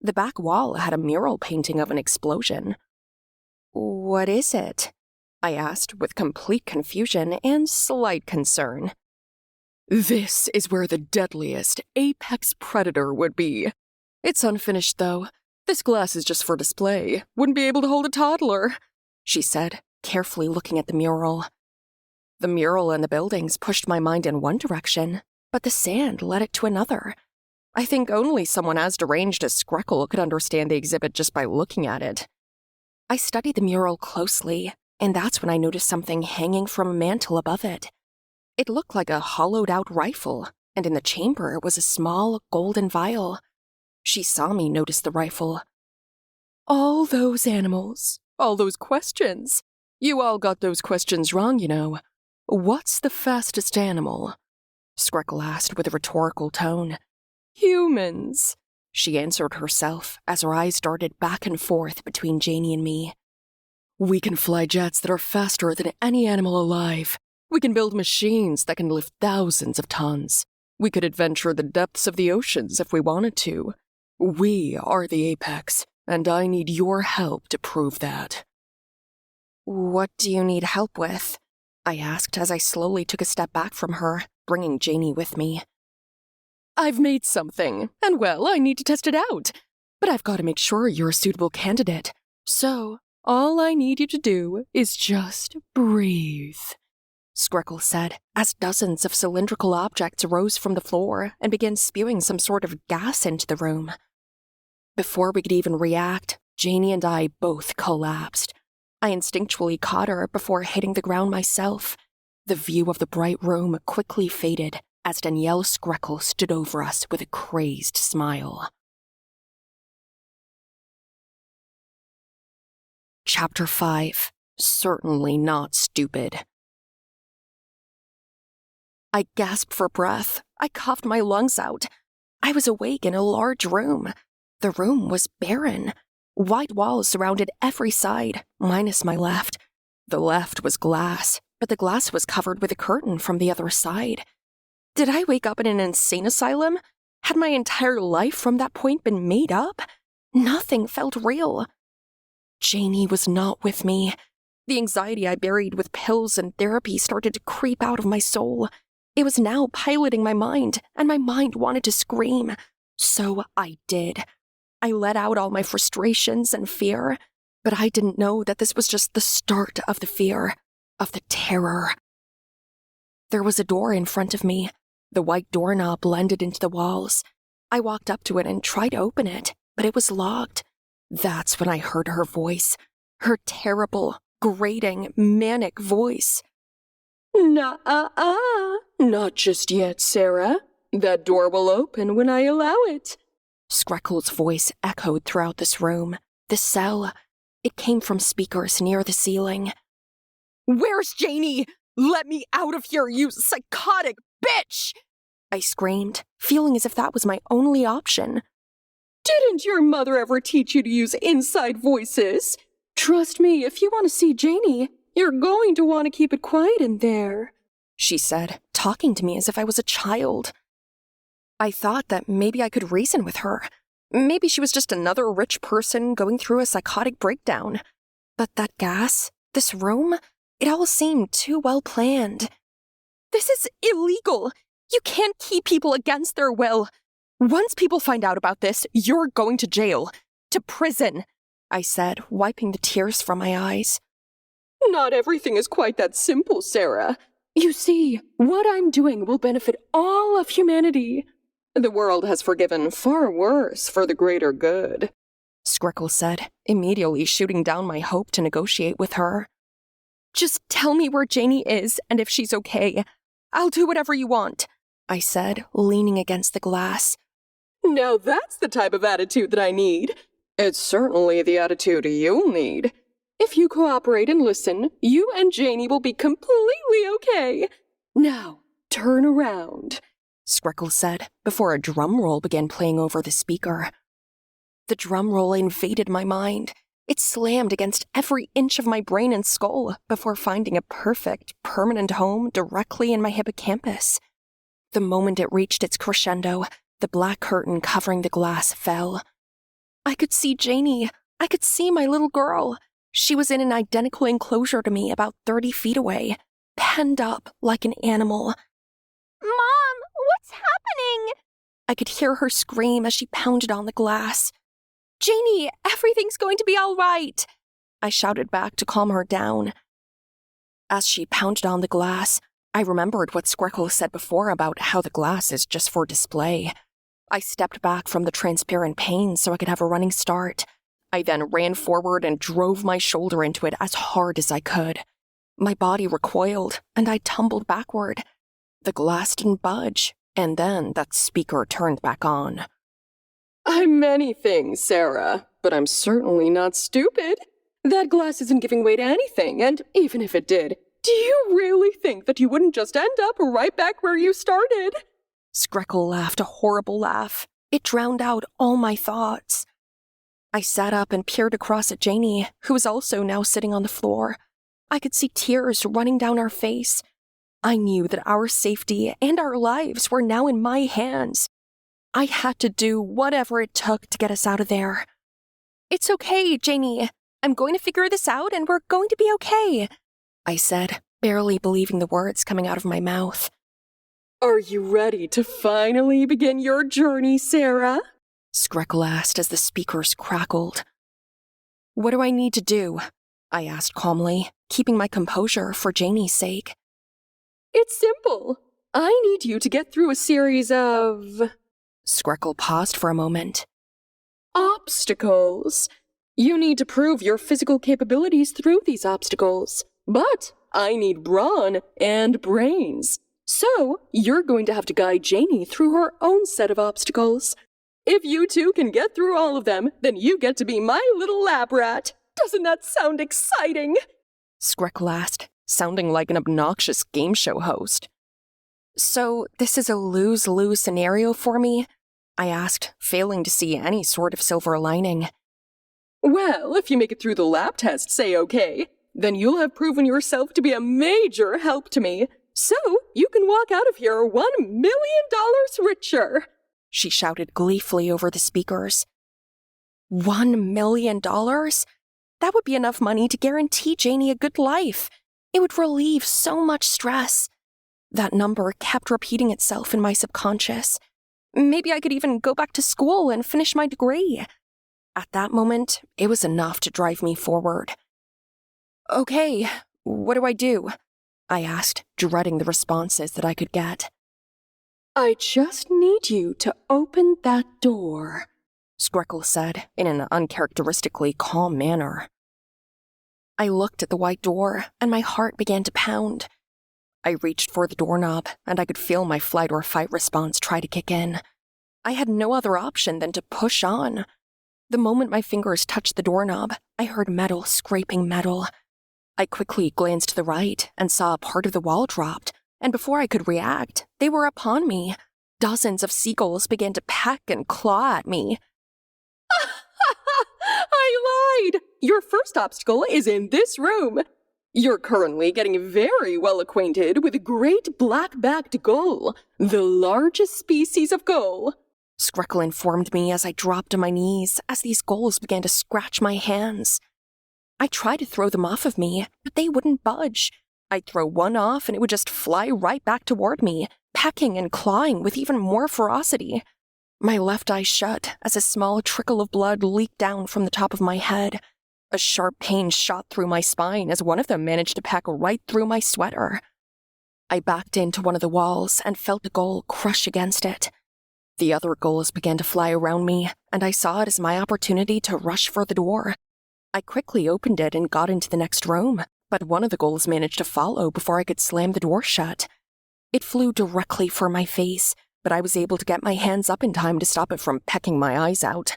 The back wall had a mural painting of an explosion. What is it? I asked with complete confusion and slight concern. This is where the deadliest apex predator would be. It's unfinished, though. This glass is just for display. Wouldn't be able to hold a toddler, she said, carefully looking at the mural. The mural and the buildings pushed my mind in one direction, but the sand led it to another. I think only someone as deranged as Screckle could understand the exhibit just by looking at it. I studied the mural closely, and that's when I noticed something hanging from a mantel above it. It looked like a hollowed-out rifle, and in the chamber was a small golden vial. She saw me notice the rifle. All those animals, all those questions. You all got those questions wrong, you know. What's the fastest animal? Screckle asked with a rhetorical tone. Humans, she answered herself as her eyes darted back and forth between Janie and me. We can fly jets that are faster than any animal alive. We can build machines that can lift thousands of tons. We could adventure the depths of the oceans if we wanted to. We are the apex, and I need your help to prove that. What do you need help with? I asked as I slowly took a step back from her, bringing Janie with me. I've made something, and well, I need to test it out. But I've got to make sure you're a suitable candidate. So, all I need you to do is just breathe, Screckle said, as dozens of cylindrical objects arose from the floor and began spewing some sort of gas into the room. Before we could even react, Janie and I both collapsed. I instinctually caught her before hitting the ground myself. The view of the bright room quickly faded as Danielle Screckle stood over us with a crazed smile. Chapter 5. Certainly not stupid. I gasped for breath. I coughed my lungs out. I was awake in a large room. The room was barren. White walls surrounded every side, minus my left. The left was glass, but the glass was covered with a curtain from the other side. Did I wake up in an insane asylum? Had my entire life from that point been made up? Nothing felt real. Janie was not with me. The anxiety I buried with pills and therapy started to creep out of my soul. It was now piloting my mind, and my mind wanted to scream. So I did. I let out all my frustrations and fear, but I didn't know that this was just the start of the fear, of the terror. There was a door in front of me. The white doorknob blended into the walls. I walked up to it and tried to open it, but it was locked. That's when I heard her voice, her terrible, grating, manic voice. Not just yet, Sarah. That door will open when I allow it. Screckle's voice echoed throughout this room, the cell. It came from speakers near the ceiling. Where's Janie? Let me out of here, you psychotic bitch! I screamed, feeling as if that was my only option. Didn't your mother ever teach you to use inside voices? Trust me, if you want to see Janie, You're going to want to keep it quiet in there, she said, talking to me as if I was a child. I thought that maybe I could reason with her. Maybe she was just another rich person going through a psychotic breakdown. But that gas, this room, it all seemed too well planned. This is illegal. You can't keep people against their will. Once people find out about this, you're going to jail. To prison, I said, wiping the tears from my eyes. Not everything is quite that simple, Sarah. You see, what I'm doing will benefit all of humanity. The world has forgiven far worse for the greater good, Screckle said, immediately shooting down my hope to negotiate with her. Just tell me where Janie is and if she's okay. I'll do whatever you want, I said, leaning against the glass. Now that's the type of attitude that I need. It's certainly the attitude you'll need. If you cooperate and listen, you and Janie will be completely okay. Now, turn around, Screckle said, before a drum roll began playing over the speaker. The drum roll invaded my mind. It slammed against every inch of my brain and skull before finding a perfect, permanent home directly in my hippocampus. The moment it reached its crescendo, the black curtain covering the glass fell. I could see Janie. I could see my little girl. She was in an identical enclosure to me about 30 feet away, penned up like an animal. Mom, what's happening? I could hear her scream as she pounded on the glass. Janie, everything's going to be all right, I shouted back to calm her down. As she pounded on the glass, I remembered what Screckle said before about how the glass is just for display. I stepped back from the transparent pane so I could have a running start. I then ran forward and drove my shoulder into it as hard as I could. My body recoiled, and I tumbled backward. The glass didn't budge, and then that speaker turned back on. I'm many things, Sarah, but I'm certainly not stupid. That glass isn't giving way to anything, and even if it did, do you really think that you wouldn't just end up right back where you started? Screckle laughed a horrible laugh. It drowned out all my thoughts. I sat up and peered across at Janie, who was also now sitting on the floor. I could see tears running down her face. I knew that our safety and our lives were now in my hands. I had to do whatever it took to get us out of there. It's okay, Janie. I'm going to figure this out and we're going to be okay, I said, barely believing the words coming out of my mouth. Are you ready to finally begin your journey, Sarah? Screckle asked as the speakers crackled. What do I need to do? I asked calmly, keeping my composure for Janie's sake. It's simple. I need you to get through a series of... Screckle paused for a moment. Obstacles. You need to prove your physical capabilities through these obstacles. But I need brawn and brains. So you're going to have to guide Janie through her own set of obstacles. If you two can get through all of them, then you get to be my little lab rat. Doesn't that sound exciting? Screckle asked, sounding like an obnoxious game show host. So this is a lose-lose scenario for me? I asked, failing to see any sort of silver lining. Well, if you make it through the lab test, say okay, then you'll have proven yourself to be a major help to me. So you can walk out of here $1 million richer, she shouted gleefully over the speakers. $1 million? That would be enough money to guarantee Janie a good life. It would relieve so much stress. That number kept repeating itself in my subconscious. Maybe I could even go back to school and finish my degree. At that moment, it was enough to drive me forward. Okay, what do I do? I asked, dreading the responses that I could get. I just need you to open that door, Screckle said in an uncharacteristically calm manner. I looked at the white door, and my heart began to pound. I reached for the doorknob, and I could feel my flight or fight response try to kick in. I had no other option than to push on. The moment my fingers touched the doorknob, I heard metal scraping metal. I quickly glanced to the right and saw a part of the wall dropped, and before I could react, they were upon me. Dozens of seagulls began to peck and claw at me. I lied! Your first obstacle is in this room. You're currently getting very well acquainted with the great black-backed gull, the largest species of gull. Screckle informed me as I dropped to my knees as these gulls began to scratch my hands. I tried to throw them off of me, but they wouldn't budge. I'd throw one off and it would just fly right back toward me, pecking and clawing with even more ferocity. My left eye shut as a small trickle of blood leaked down from the top of my head. A sharp pain shot through my spine as one of them managed to peck right through my sweater. I backed into one of the walls and felt a gull crush against it. The other gulls began to fly around me, and I saw it as my opportunity to rush for the door. I quickly opened it and got into the next room, but one of the gulls managed to follow before I could slam the door shut. It flew directly for my face, but I was able to get my hands up in time to stop it from pecking my eyes out.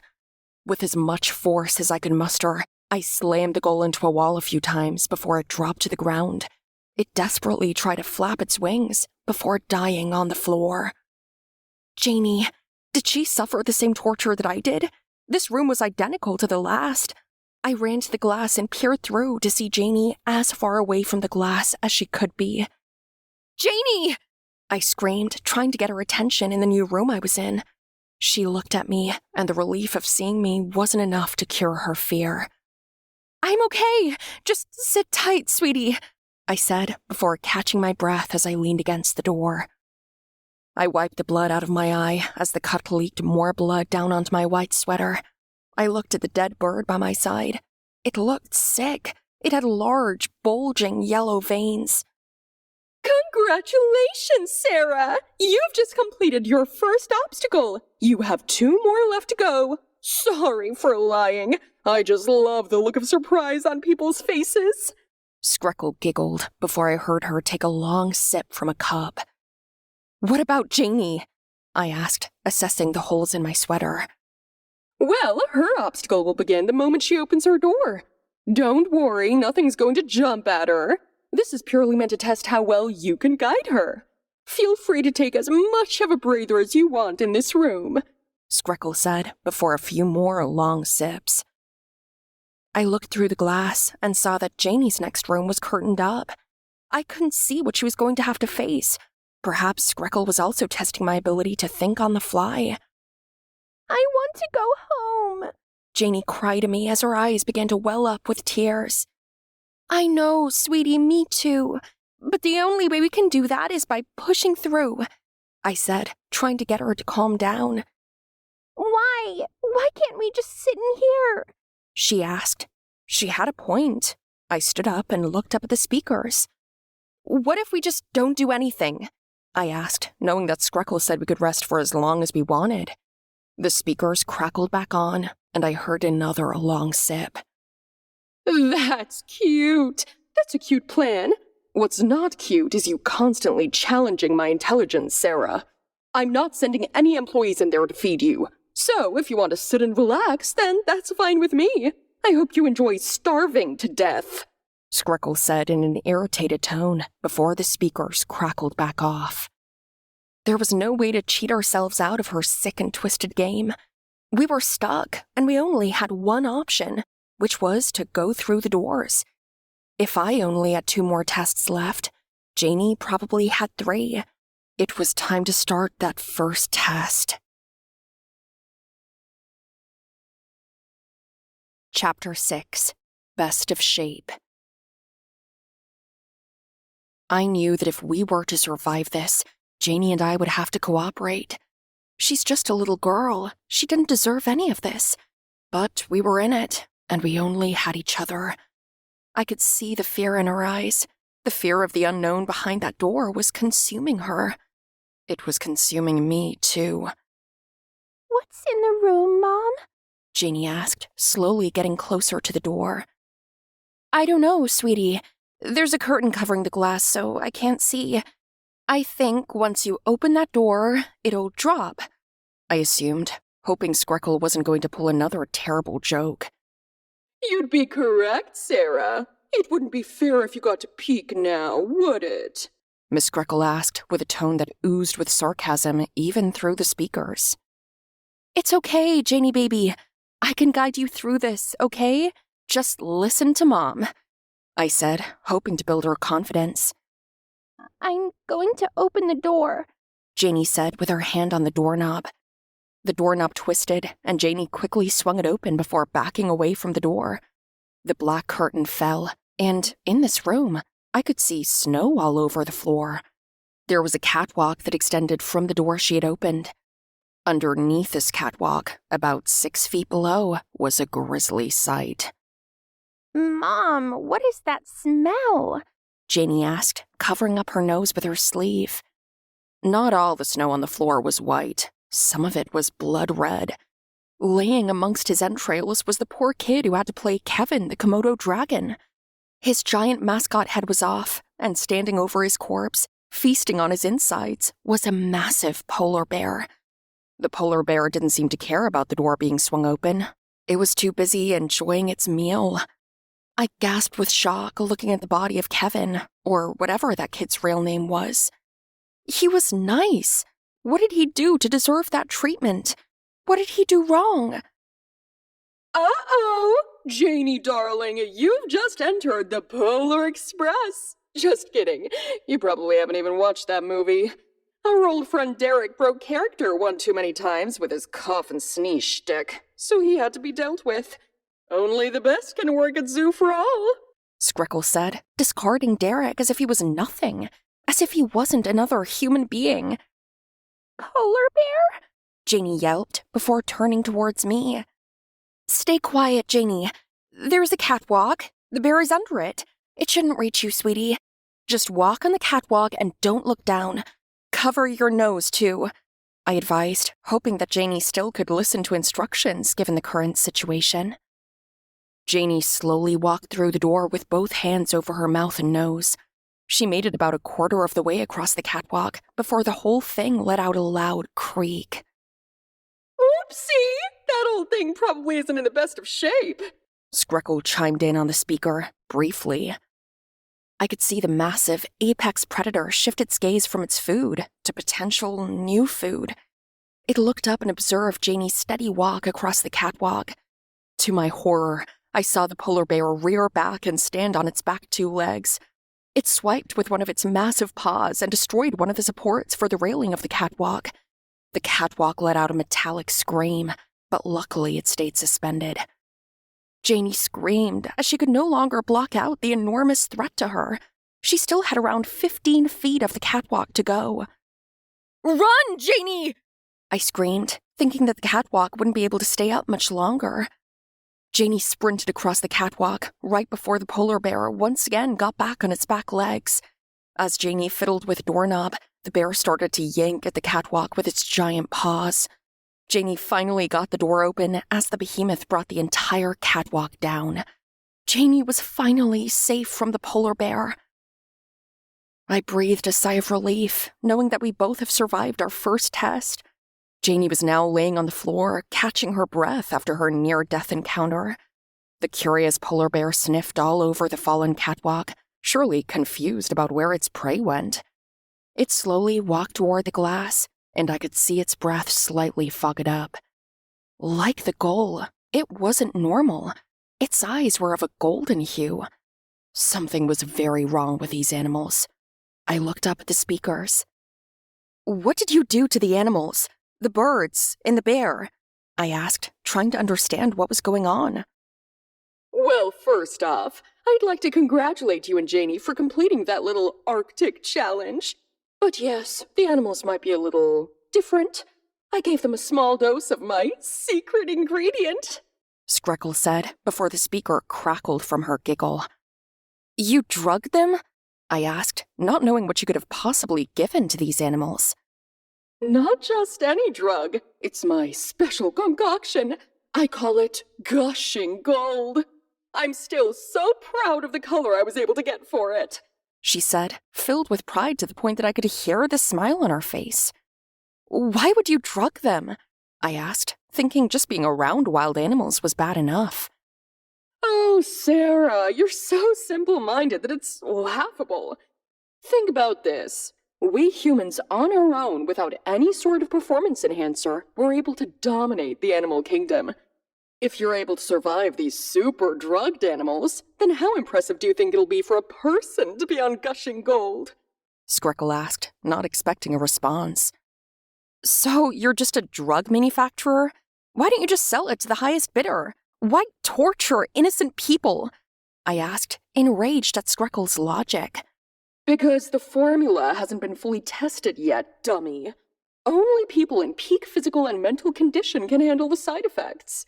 With as much force as I could muster, I slammed the gull into a wall a few times before it dropped to the ground. It desperately tried to flap its wings before dying on the floor. Janie, did she suffer the same torture that I did? This room was identical to the last. I ran to the glass and peered through to see Janie as far away from the glass as she could be. Janie! I screamed, trying to get her attention in the new room I was in. She looked at me, and the relief of seeing me wasn't enough to cure her fear. I'm okay. Just sit tight, sweetie, I said before catching my breath as I leaned against the door. I wiped the blood out of my eye as the cut leaked more blood down onto my white sweater. I looked at the dead bird by my side. It looked sick. It had large, bulging yellow veins. Congratulations, Sarah! You've just completed your first obstacle. You have 2 more left to go. Sorry for lying. I just love the look of surprise on people's faces. Screckle giggled before I heard her take a long sip from a cup. What about Janie? I asked, assessing the holes in my sweater. Well, her obstacle will begin the moment she opens her door. Don't worry, nothing's going to jump at her. This is purely meant to test how well you can guide her. Feel free to take as much of a breather as you want in this room, Screckle said before a few more long sips. I looked through the glass and saw that Janie's next room was curtained up. I couldn't see what she was going to have to face. Perhaps Screckle was also testing my ability to think on the fly. I want to go home, Janie cried to me as her eyes began to well up with tears. I know, sweetie, me too. But the only way we can do that is by pushing through, I said, trying to get her to calm down. Why? Why can't we just sit in here? She asked. She had a point. I stood up and looked up at the speakers. What if we just don't do anything? I asked, knowing that Screckle said we could rest for as long as we wanted. The speakers crackled back on, and I heard another long sip. That's cute. That's a cute plan. What's not cute is you constantly challenging my intelligence, Sarah. I'm not sending any employees in there to feed you. So if you want to sit and relax, then that's fine with me. I hope you enjoy starving to death, Screckle said in an irritated tone before the speakers crackled back off. There was no way to cheat ourselves out of her sick and twisted game. We were stuck, and we only had one option, which was to go through the doors. If I only had 2 more tests left, Janie probably had 3. It was time to start that first test. Chapter 6. Best of Shape. I knew that if we were to survive this, Janie and I would have to cooperate. She's just a little girl. She didn't deserve any of this. But we were in it, and we only had each other. I could see the fear in her eyes. The fear of the unknown behind that door was consuming her. It was consuming me, too. What's in the room, Mom? Janie asked, slowly getting closer to the door. I don't know, sweetie. There's a curtain covering the glass, so I can't see. I think once you open that door, it'll drop, I assumed, hoping Screckle wasn't going to pull another terrible joke. You'd be correct, Sarah. It wouldn't be fair if you got to peek now, would it? Miss Screckle asked with a tone that oozed with sarcasm even through the speakers. It's okay, Janie baby. I can guide you through this, okay? Just listen to Mom. I said, hoping to build her confidence. I'm going to open the door, Janie said with her hand on the doorknob. The doorknob twisted, and Janie quickly swung it open before backing away from the door. The black curtain fell, and in this room, I could see snow all over the floor. There was a catwalk that extended from the door she had opened. Underneath this catwalk, about 6 feet below, was a grisly sight. Mom, what is that smell? Janie asked, covering up her nose with her sleeve. Not all the snow on the floor was white. Some of it was blood red. Laying amongst his entrails was the poor kid who had to play Kevin, the Komodo dragon. His giant mascot head was off, and standing over his corpse, feasting on his insides, was a massive polar bear. The polar bear didn't seem to care about the door being swung open. It was too busy enjoying its meal. I gasped with shock looking at the body of Kevin, or whatever that kid's real name was. He was nice. What did he do to deserve that treatment? What did he do wrong? Uh-oh! Janie, darling, you've just entered the Polar Express. Just kidding. You probably haven't even watched that movie. Our old friend Derek broke character one too many times with his cough and sneeze shtick, so he had to be dealt with. Only the best can work at Zoo for All, Screckle said, discarding Derek as if he was nothing, as if he wasn't another human being. Polar bear? Janie yelped before turning towards me. Stay quiet, Janie. There's a catwalk. The bear is under it. It shouldn't reach you, sweetie. Just walk on the catwalk and don't look down. Cover your nose, too, I advised, hoping that Janie still could listen to instructions given the current situation. Janie slowly walked through the door with both hands over her mouth and nose. She made it about a quarter of the way across the catwalk before the whole thing let out a loud creak. Oopsie! That old thing probably isn't in the best of shape, Screckle chimed in on the speaker, briefly. I could see the massive apex predator shift its gaze from its food to potential new food. It looked up and observed Janie's steady walk across the catwalk. To my horror, I saw the polar bear rear back and stand on its back 2 legs. It swiped with one of its massive paws and destroyed one of the supports for the railing of the catwalk. The catwalk let out a metallic scream, but luckily it stayed suspended. Janie screamed as she could no longer block out the enormous threat to her. She still had around 15 feet of the catwalk to go. Run, Janie! I screamed, thinking that the catwalk wouldn't be able to stay up much longer. Janie sprinted across the catwalk right before the polar bear once again got back on its back legs. As Janie fiddled with the doorknob, the bear started to yank at the catwalk with its giant paws. Janie finally got the door open as the behemoth brought the entire catwalk down. Janie was finally safe from the polar bear. I breathed a sigh of relief, knowing that we both have survived our first test. Janie was now laying on the floor, catching her breath after her near-death encounter. The curious polar bear sniffed all over the fallen catwalk, surely confused about where its prey went. It slowly walked toward the glass, and I could see its breath slightly fog it up. Like the gull, it wasn't normal. Its eyes were of a golden hue. Something was very wrong with these animals. I looked up at the speakers. "What did you do to the animals? The birds and the bear?" I asked, trying to understand what was going on. Well, first off, I'd like to congratulate you and Janie for completing that little Arctic challenge. But yes, the animals might be a little different. I gave them a small dose of my secret ingredient, Screckle said before the speaker crackled from her giggle. You drugged them? I asked, not knowing what you could have possibly given to these animals. Not just any drug. It's my special concoction. I call it Gushing Gold. I'm still so proud of the color I was able to get for it, she said, filled with pride to the point that I could hear the smile on her face. Why would you drug them? I asked, thinking just being around wild animals was bad enough. Oh, Sarah, you're so simple-minded that it's laughable. Think about this. We humans on our own, without any sort of performance enhancer, were able to dominate the animal kingdom. If you're able to survive these super drugged animals, then how impressive do you think it'll be for a person to be on Gushing Gold? Screckle asked, not expecting a response. So you're just a drug manufacturer? Why don't you just sell it to the highest bidder? Why torture innocent people? I asked, enraged at Screckle's logic. Because the formula hasn't been fully tested yet, dummy. Only people in peak physical and mental condition can handle the side effects,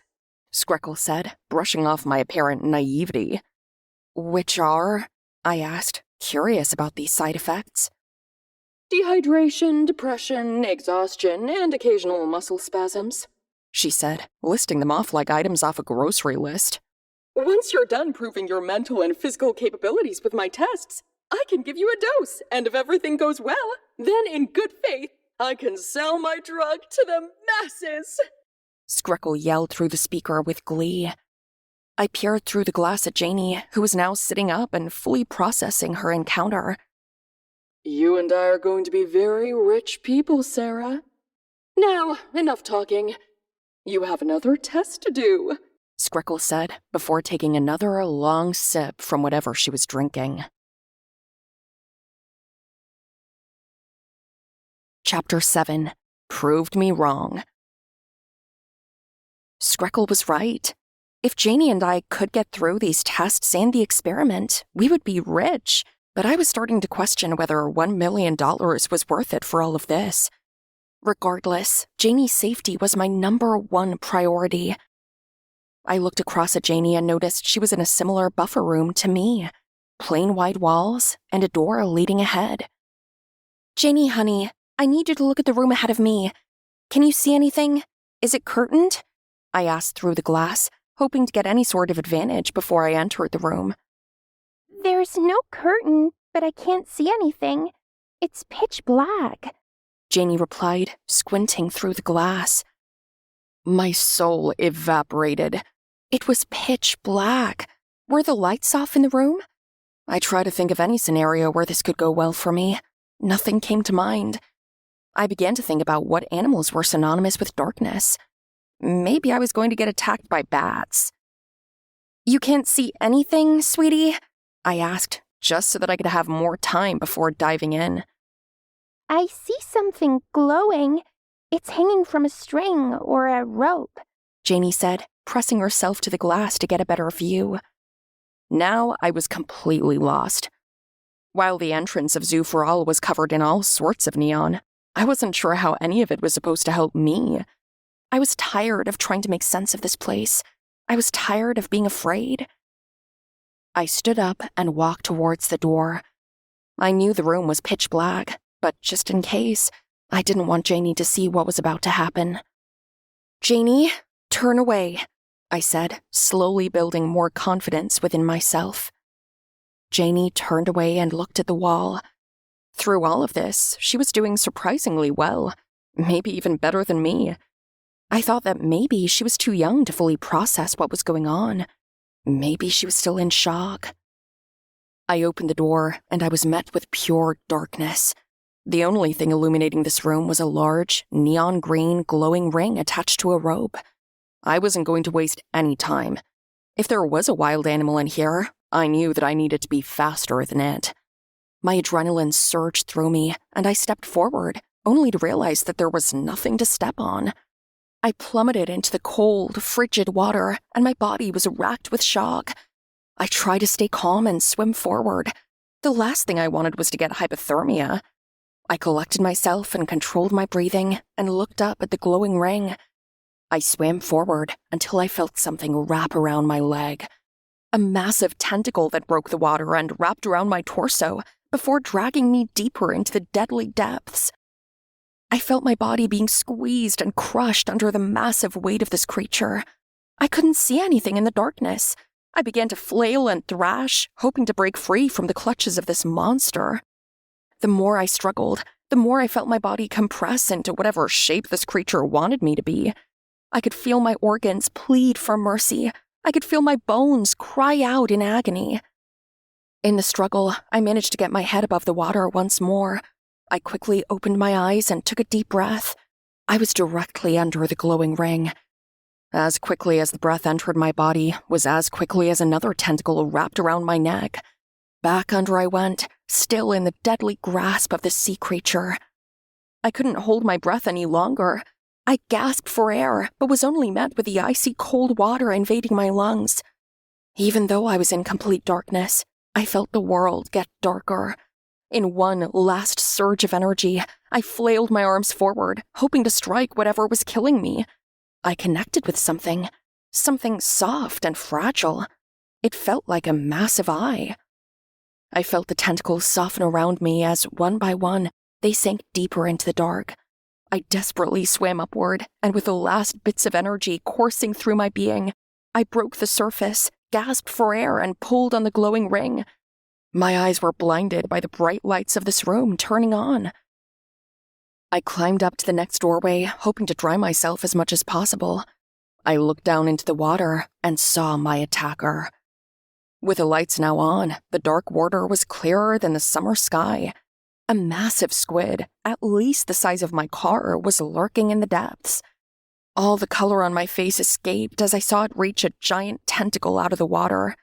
Screckle said, brushing off my apparent naivety. Which are? I asked, curious about these side effects. Dehydration, depression, exhaustion, and occasional muscle spasms, she said, listing them off like items off a grocery list. Once you're done proving your mental and physical capabilities with my tests, I can give you a dose, and if everything goes well, then in good faith, I can sell my drug to the masses! Screckle yelled through the speaker with glee. I peered through the glass at Janie, who was now sitting up and fully processing her encounter. You and I are going to be very rich people, Sarah. Now, enough talking. You have another test to do, Screckle said, before taking another long sip from whatever she was drinking. Chapter 7. Proved Me Wrong. Screckle was right. If Janie and I could get through these tests and the experiment, we would be rich, but I was starting to question whether $1 million was worth it for all of this. Regardless, Janie's safety was my #1 priority. I looked across at Janie and noticed she was in a similar buffer room to me. Plain white walls and a door leading ahead. Janie, honey, I need you to look at the room ahead of me. Can you see anything? Is it curtained? I asked through the glass, hoping to get any sort of advantage before I entered the room. There's no curtain, but I can't see anything. It's pitch black, Janie replied, squinting through the glass. My soul evaporated. It was pitch black. Were the lights off in the room? I tried to think of any scenario where this could go well for me. Nothing came to mind. I began to think about what animals were synonymous with darkness. Maybe I was going to get attacked by bats. You can't see anything, sweetie? I asked, just so that I could have more time before diving in. I see something glowing. It's hanging from a string or a rope, Janie said, pressing herself to the glass to get a better view. Now I was completely lost. While the entrance of Zoo for All was covered in all sorts of neon, I wasn't sure how any of it was supposed to help me. I was tired of trying to make sense of this place. I was tired of being afraid. I stood up and walked towards the door. I knew the room was pitch black, but just in case, I didn't want Janie to see what was about to happen. Janie, turn away, I said, slowly building more confidence within myself. Janie turned away and looked at the wall. Through all of this, she was doing surprisingly well, maybe even better than me. I thought that maybe she was too young to fully process what was going on. Maybe she was still in shock. I opened the door, and I was met with pure darkness. The only thing illuminating this room was a large, neon green, glowing ring attached to a rope. I wasn't going to waste any time. If there was a wild animal in here, I knew that I needed to be faster than it. My adrenaline surged through me, and I stepped forward, only to realize that there was nothing to step on. I plummeted into the cold, frigid water, and my body was racked with shock. I tried to stay calm and swim forward. The last thing I wanted was to get hypothermia. I collected myself and controlled my breathing and looked up at the glowing ring. I swam forward until I felt something wrap around my leg. A massive tentacle that broke the water and wrapped around my torso before dragging me deeper into the deadly depths. I felt my body being squeezed and crushed under the massive weight of this creature. I couldn't see anything in the darkness. I began to flail and thrash, hoping to break free from the clutches of this monster. The more I struggled, the more I felt my body compress into whatever shape this creature wanted me to be. I could feel my organs plead for mercy. I could feel my bones cry out in agony. In the struggle, I managed to get my head above the water once more. I quickly opened my eyes and took a deep breath. I was directly under the glowing ring. As quickly as the breath entered my body was as quickly as another tentacle wrapped around my neck. Back under I went, still in the deadly grasp of the sea creature. I couldn't hold my breath any longer. I gasped for air, but was only met with the icy cold water invading my lungs. Even though I was in complete darkness, I felt the world get darker. In one last surge of energy, I flailed my arms forward, hoping to strike whatever was killing me. I connected with something soft and fragile. It felt like a massive eye. I felt the tentacles soften around me as, one by one, they sank deeper into the dark. I desperately swam upward, and with the last bits of energy coursing through my being, I broke the surface, gasped for air, and pulled on the glowing ring. My eyes were blinded by the bright lights of this room turning on. I climbed up to the next doorway, hoping to dry myself as much as possible. I looked down into the water and saw my attacker. With the lights now on, the dark water was clearer than the summer sky. A massive squid, at least the size of my car, was lurking in the depths. All the color on my face escaped as I saw it reach a giant tentacle out of the water.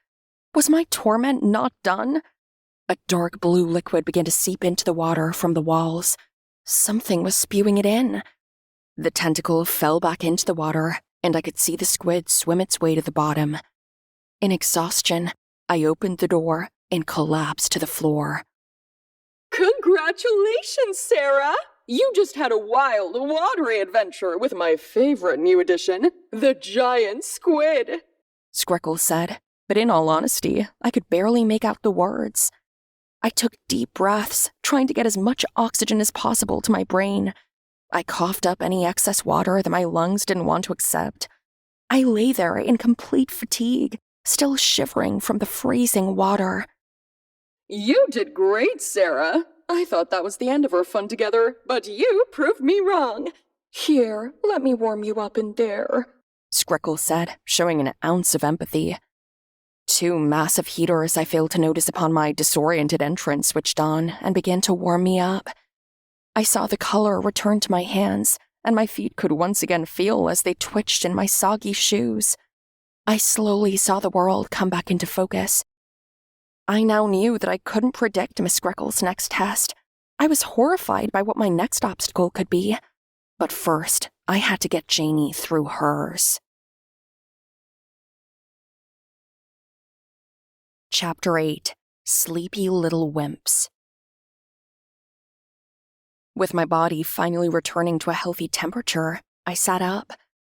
Was my torment not done? A dark blue liquid began to seep into the water from the walls. Something was spewing it in. The tentacle fell back into the water, and I could see the squid swim its way to the bottom. In exhaustion, I opened the door and collapsed to the floor. Congratulations, Sarah! You just had a wild, watery adventure with my favorite new addition, the giant squid, Screckle said, but in all honesty, I could barely make out the words. I took deep breaths, trying to get as much oxygen as possible to my brain. I coughed up any excess water that my lungs didn't want to accept. I lay there in complete fatigue, still shivering from the freezing water. You did great, Sarah. I thought that was the end of our fun together, but you proved me wrong. Here, let me warm you up in there, Screckle said, showing an ounce of empathy. 2 massive heaters I failed to notice upon my disoriented entrance switched on and began to warm me up. I saw the color return to my hands, and my feet could once again feel as they twitched in my soggy shoes. I slowly saw the world come back into focus. I now knew that I couldn't predict Miss Screckle's next test. I was horrified by what my next obstacle could be. But first, I had to get Janie through hers. Chapter 8. Sleepy Little Wimps. With my body finally returning to a healthy temperature, I sat up.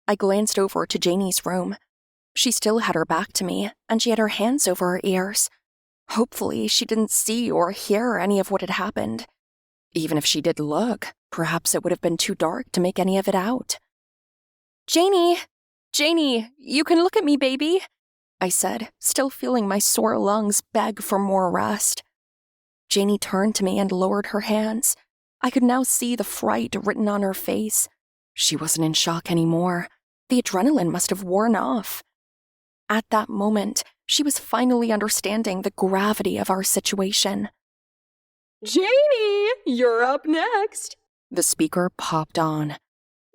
I glanced over to Janie's room. She still had her back to me, and she had her hands over her ears. Hopefully, she didn't see or hear any of what had happened. Even if she did look, perhaps it would have been too dark to make any of it out. Janie, you can look at me, baby, I said, still feeling my sore lungs beg for more rest. Janie turned to me and lowered her hands. I could now see the fright written on her face. She wasn't in shock anymore. The adrenaline must have worn off. At that moment, she was finally understanding the gravity of our situation. Janie, you're up next, The speaker popped on.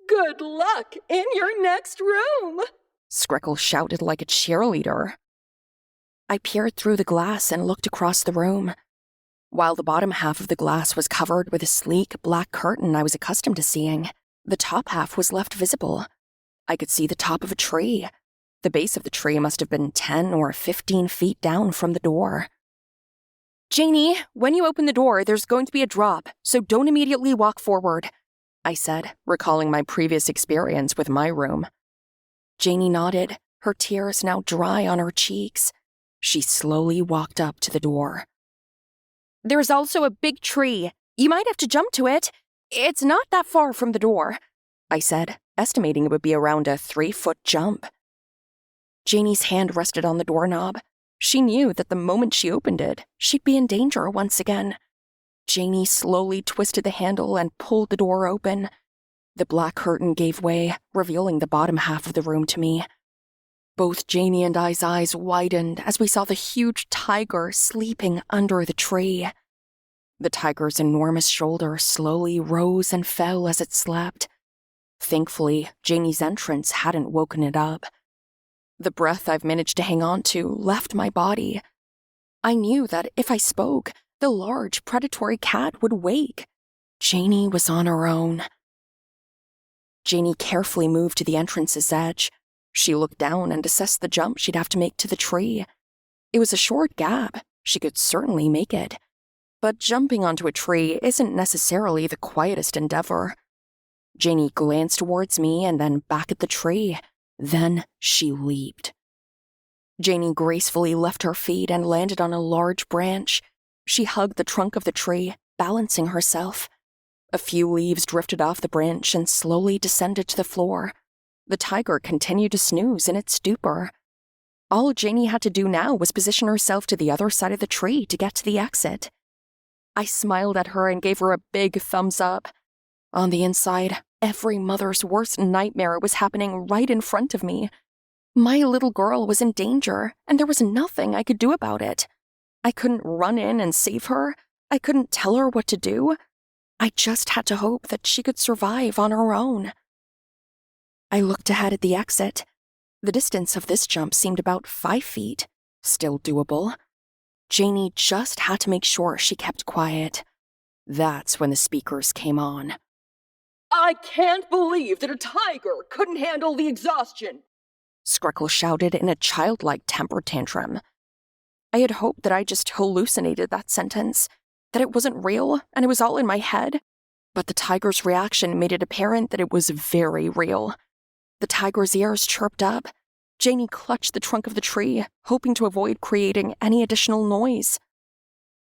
Good luck in your next room, Screckle shouted like a cheerleader. I peered through the glass and looked across the room. While the bottom half of the glass was covered with a sleek black curtain I was accustomed to seeing, the top half was left visible. I could see the top of a tree. The base of the tree must have been 10 or 15 feet down from the door. Janie, when you open the door, there's going to be a drop, so don't immediately walk forward, I said, recalling my previous experience with my room. Janie nodded, her tears now dry on her cheeks. She slowly walked up to the door. There's also a big tree. You might have to jump to it. It's not that far from the door, I said, estimating it would be around a 3-foot jump. Janie's hand rested on the doorknob. She knew that the moment she opened it, she'd be in danger once again. Janie slowly twisted the handle and pulled the door open. The black curtain gave way, revealing the bottom half of the room to me. Both Janie and I's eyes widened as we saw the huge tiger sleeping under the tree. The tiger's enormous shoulder slowly rose and fell as it slept. Thankfully, Janie's entrance hadn't woken it up. The breath I've managed to hang on to left my body. I knew that if I spoke, the large, predatory cat would wake. Janie was on her own. Janie carefully moved to the entrance's edge. She looked down and assessed the jump she'd have to make to the tree. It was a short gap. She could certainly make it. But jumping onto a tree isn't necessarily the quietest endeavor. Janie glanced towards me and then back at the tree. Then she leaped. Janie gracefully left her feet and landed on a large branch. She hugged the trunk of the tree, balancing herself. A few leaves drifted off the branch and slowly descended to the floor. The tiger continued to snooze in its stupor. All Janie had to do now was position herself to the other side of the tree to get to the exit. I smiled at her and gave her a big thumbs up. On the inside, every mother's worst nightmare was happening right in front of me. My little girl was in danger, and there was nothing I could do about it. I couldn't run in and save her. I couldn't tell her what to do. I just had to hope that she could survive on her own. I looked ahead at the exit. The distance of this jump seemed about 5 feet. Still doable. Janie just had to make sure she kept quiet. That's when the speakers came on. I can't believe that a tiger couldn't handle the exhaustion, Screckle shouted in a childlike temper tantrum. I had hoped that I just hallucinated that sentence, that it wasn't real and it was all in my head, but the tiger's reaction made it apparent that it was very real. The tiger's ears chirped up. Janie clutched the trunk of the tree, hoping to avoid creating any additional noise.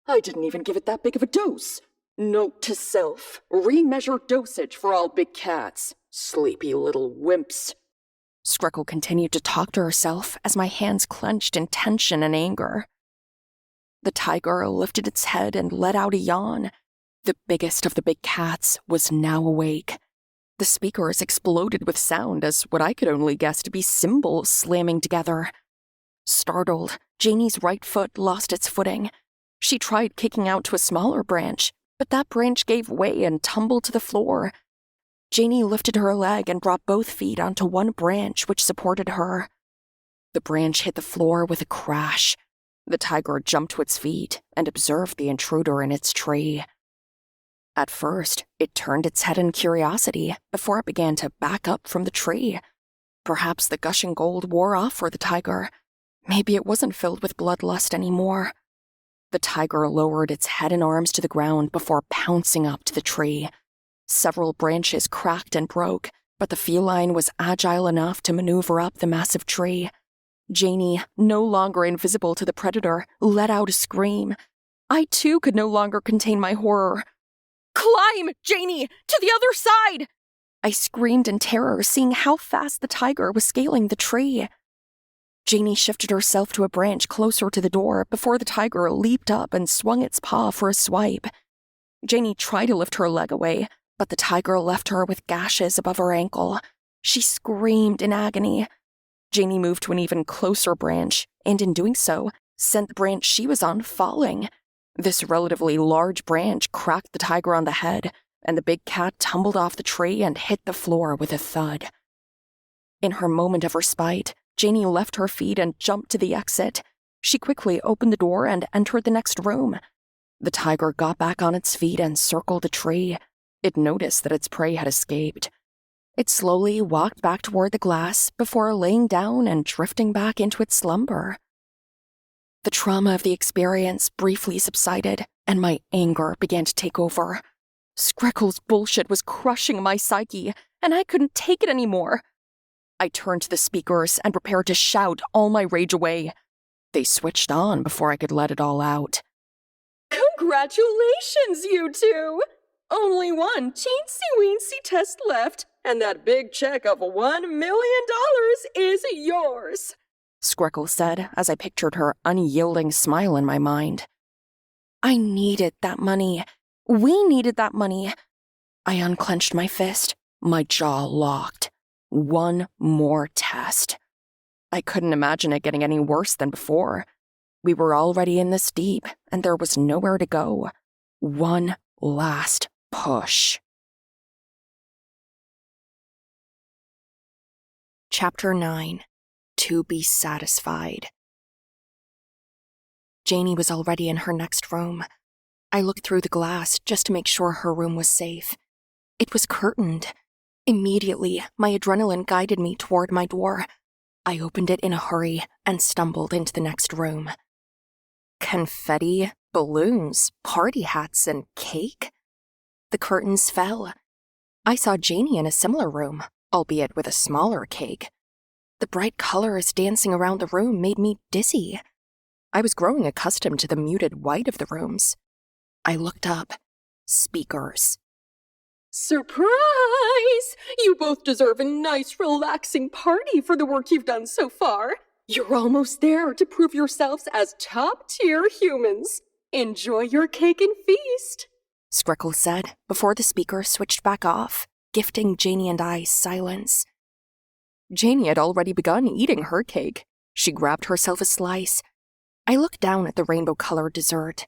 I didn't even give it that big of a dose. Note to self, remeasure dosage for all big cats. Sleepy little wimps. Screckle continued to talk to herself as my hands clenched in tension and anger. The tiger lifted its head and let out a yawn. The biggest of the big cats was now awake. The speakers exploded with sound as what I could only guess to be cymbals slamming together. Startled, Janie's right foot lost its footing. She tried kicking out to a smaller branch, but that branch gave way and tumbled to the floor. Janie lifted her leg and brought both feet onto one branch which supported her. The branch hit the floor with a crash. The tiger jumped to its feet and observed the intruder in its tree. At first, it turned its head in curiosity before it began to back up from the tree. Perhaps the gushing gold wore off for the tiger. Maybe it wasn't filled with bloodlust anymore. The tiger lowered its head and arms to the ground before pouncing up to the tree. Several branches cracked and broke, but the feline was agile enough to maneuver up the massive tree. Janie, no longer invisible to the predator, let out a scream. I too could no longer contain my horror. "Climb, Janie, to the other side!" I screamed in terror, seeing how fast the tiger was scaling the tree. Janie shifted herself to a branch closer to the door before the tiger leaped up and swung its paw for a swipe. Janie tried to lift her leg away, but the tiger left her with gashes above her ankle. She screamed in agony. Janie moved to an even closer branch, and in doing so, sent the branch she was on falling. This relatively large branch cracked the tiger on the head, and the big cat tumbled off the tree and hit the floor with a thud. In her moment of respite, Janie left her feet and jumped to the exit. She quickly opened the door and entered the next room. The tiger got back on its feet and circled the tree. It noticed that its prey had escaped. It slowly walked back toward the glass before laying down and drifting back into its slumber. The trauma of the experience briefly subsided, and my anger began to take over. Screckle's bullshit was crushing my psyche, and I couldn't take it anymore. I turned to the speakers and prepared to shout all my rage away. They switched on before I could let it all out. Congratulations, you two! Only one teensy-weensy test left, and that big check of $1 million is yours, Screckle said as I pictured her unyielding smile in my mind. I needed that money. We needed that money. I unclenched my fist, my jaw locked. One more test. I couldn't imagine it getting any worse than before. We were already in this deep, and there was nowhere to go. One last push. Chapter 9. To be satisfied. Janie was already in her next room. I looked through the glass just to make sure her room was safe. It was curtained. Immediately, my adrenaline guided me toward my door. I opened it in a hurry and stumbled into the next room. Confetti, balloons, party hats, and cake? The curtains fell. I saw Janie in a similar room, albeit with a smaller cake. The bright colors dancing around the room made me dizzy. I was growing accustomed to the muted white of the rooms. I looked up. Speakers. Surprise! You both deserve a nice, relaxing party for the work you've done so far. You're almost there to prove yourselves as top-tier humans. Enjoy your cake and feast, Screckle said before the speaker switched back off, gifting Janie and I silence. Janie had already begun eating her cake. She grabbed herself a slice. I looked down at the rainbow-colored dessert.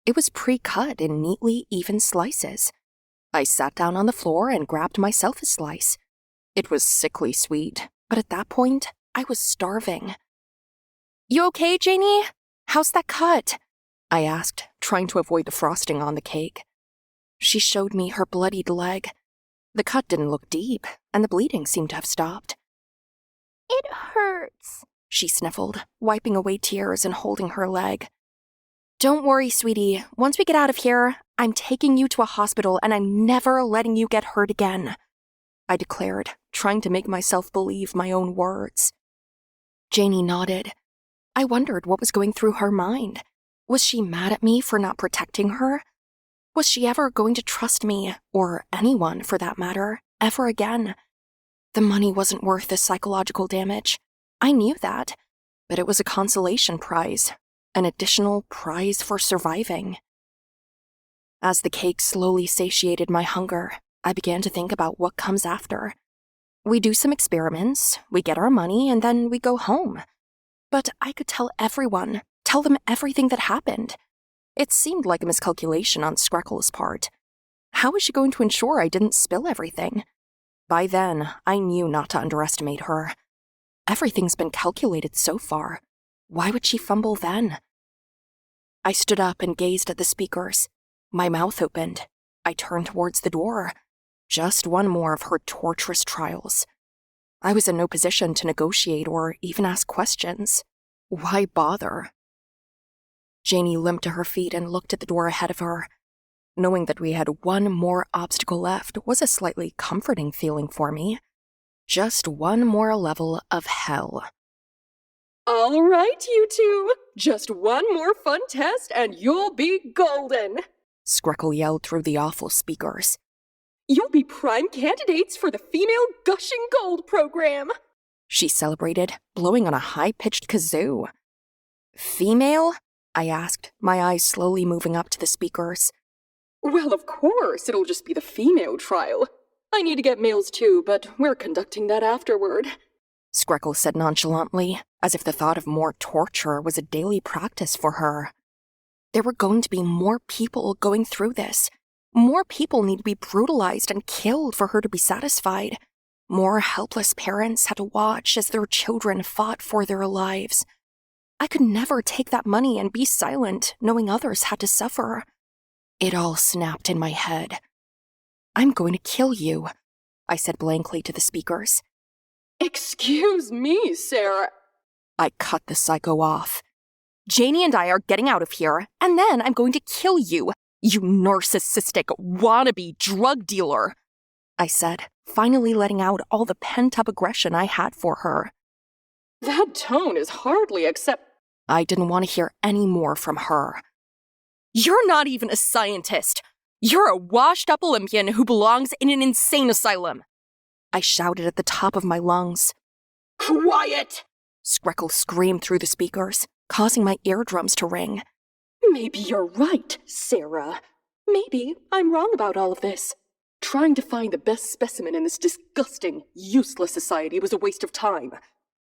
It was pre-cut in neatly even slices. I sat down on the floor and grabbed myself a slice. It was sickly sweet, but at that point, I was starving. You okay, Janie? How's that cut? I asked, trying to avoid the frosting on the cake. She showed me her bloodied leg. The cut didn't look deep, and the bleeding seemed to have stopped. It hurts, she sniffled, wiping away tears and holding her leg. Don't worry, sweetie. Once we get out of here, I'm taking you to a hospital and I'm never letting you get hurt again, I declared, trying to make myself believe my own words. Janie nodded. I wondered what was going through her mind. Was she mad at me for not protecting her? Was she ever going to trust me, or anyone for that matter, ever again? The money wasn't worth the psychological damage. I knew that, but it was a consolation prize, an additional prize for surviving. As the cake slowly satiated my hunger, I began to think about what comes after. We do some experiments, we get our money, and then we go home. But I could tell them everything that happened. It seemed like a miscalculation on Screckle's part. How was she going to ensure I didn't spill everything? By then, I knew not to underestimate her. Everything's been calculated so far. Why would she fumble then? I stood up and gazed at the speakers. My mouth opened. I turned towards the door. Just one more of her torturous trials. I was in no position to negotiate or even ask questions. Why bother? Janie limped to her feet and looked at the door ahead of her. Knowing that we had one more obstacle left was a slightly comforting feeling for me. Just one more level of hell. All right, you two. Just one more fun test and you'll be golden, Screckle yelled through the awful speakers. You'll be prime candidates for the Female Gushing Gold program, she celebrated, blowing on a high-pitched kazoo. Female? I asked, my eyes slowly moving up to the speakers. Well, of course, it'll just be the female trial. I need to get males too, but we're conducting that afterward, Screckle said nonchalantly, as if the thought of more torture was a daily practice for her. There were going to be more people going through this. More people need to be brutalized and killed for her to be satisfied. More helpless parents had to watch as their children fought for their lives. I could never take that money and be silent, knowing others had to suffer. It all snapped in my head. I'm going to kill you, I said blankly to the speakers. Excuse me, Sarah. I cut the psycho off. Janie and I are getting out of here, and then I'm going to kill you, you narcissistic, wannabe drug dealer, I said, finally letting out all the pent-up aggression I had for her. That tone is hardly I didn't want to hear any more from her. You're not even a scientist. You're a washed-up Olympian who belongs in an insane asylum, I shouted at the top of my lungs. Quiet! Screckle screamed through the speakers, causing my eardrums to ring. Maybe you're right, Sarah. Maybe I'm wrong about all of this. Trying to find the best specimen in this disgusting, useless society was a waste of time.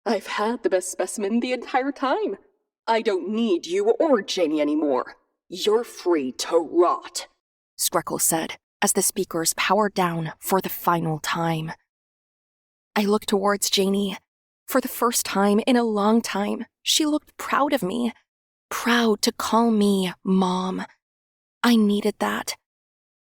I've had the best specimen the entire time. I don't need you or Janie anymore. You're free to rot, Screckle said, as the speakers powered down for the final time. I looked towards Janie. For the first time in a long time, she looked proud of me. Proud to call me Mom. I needed that.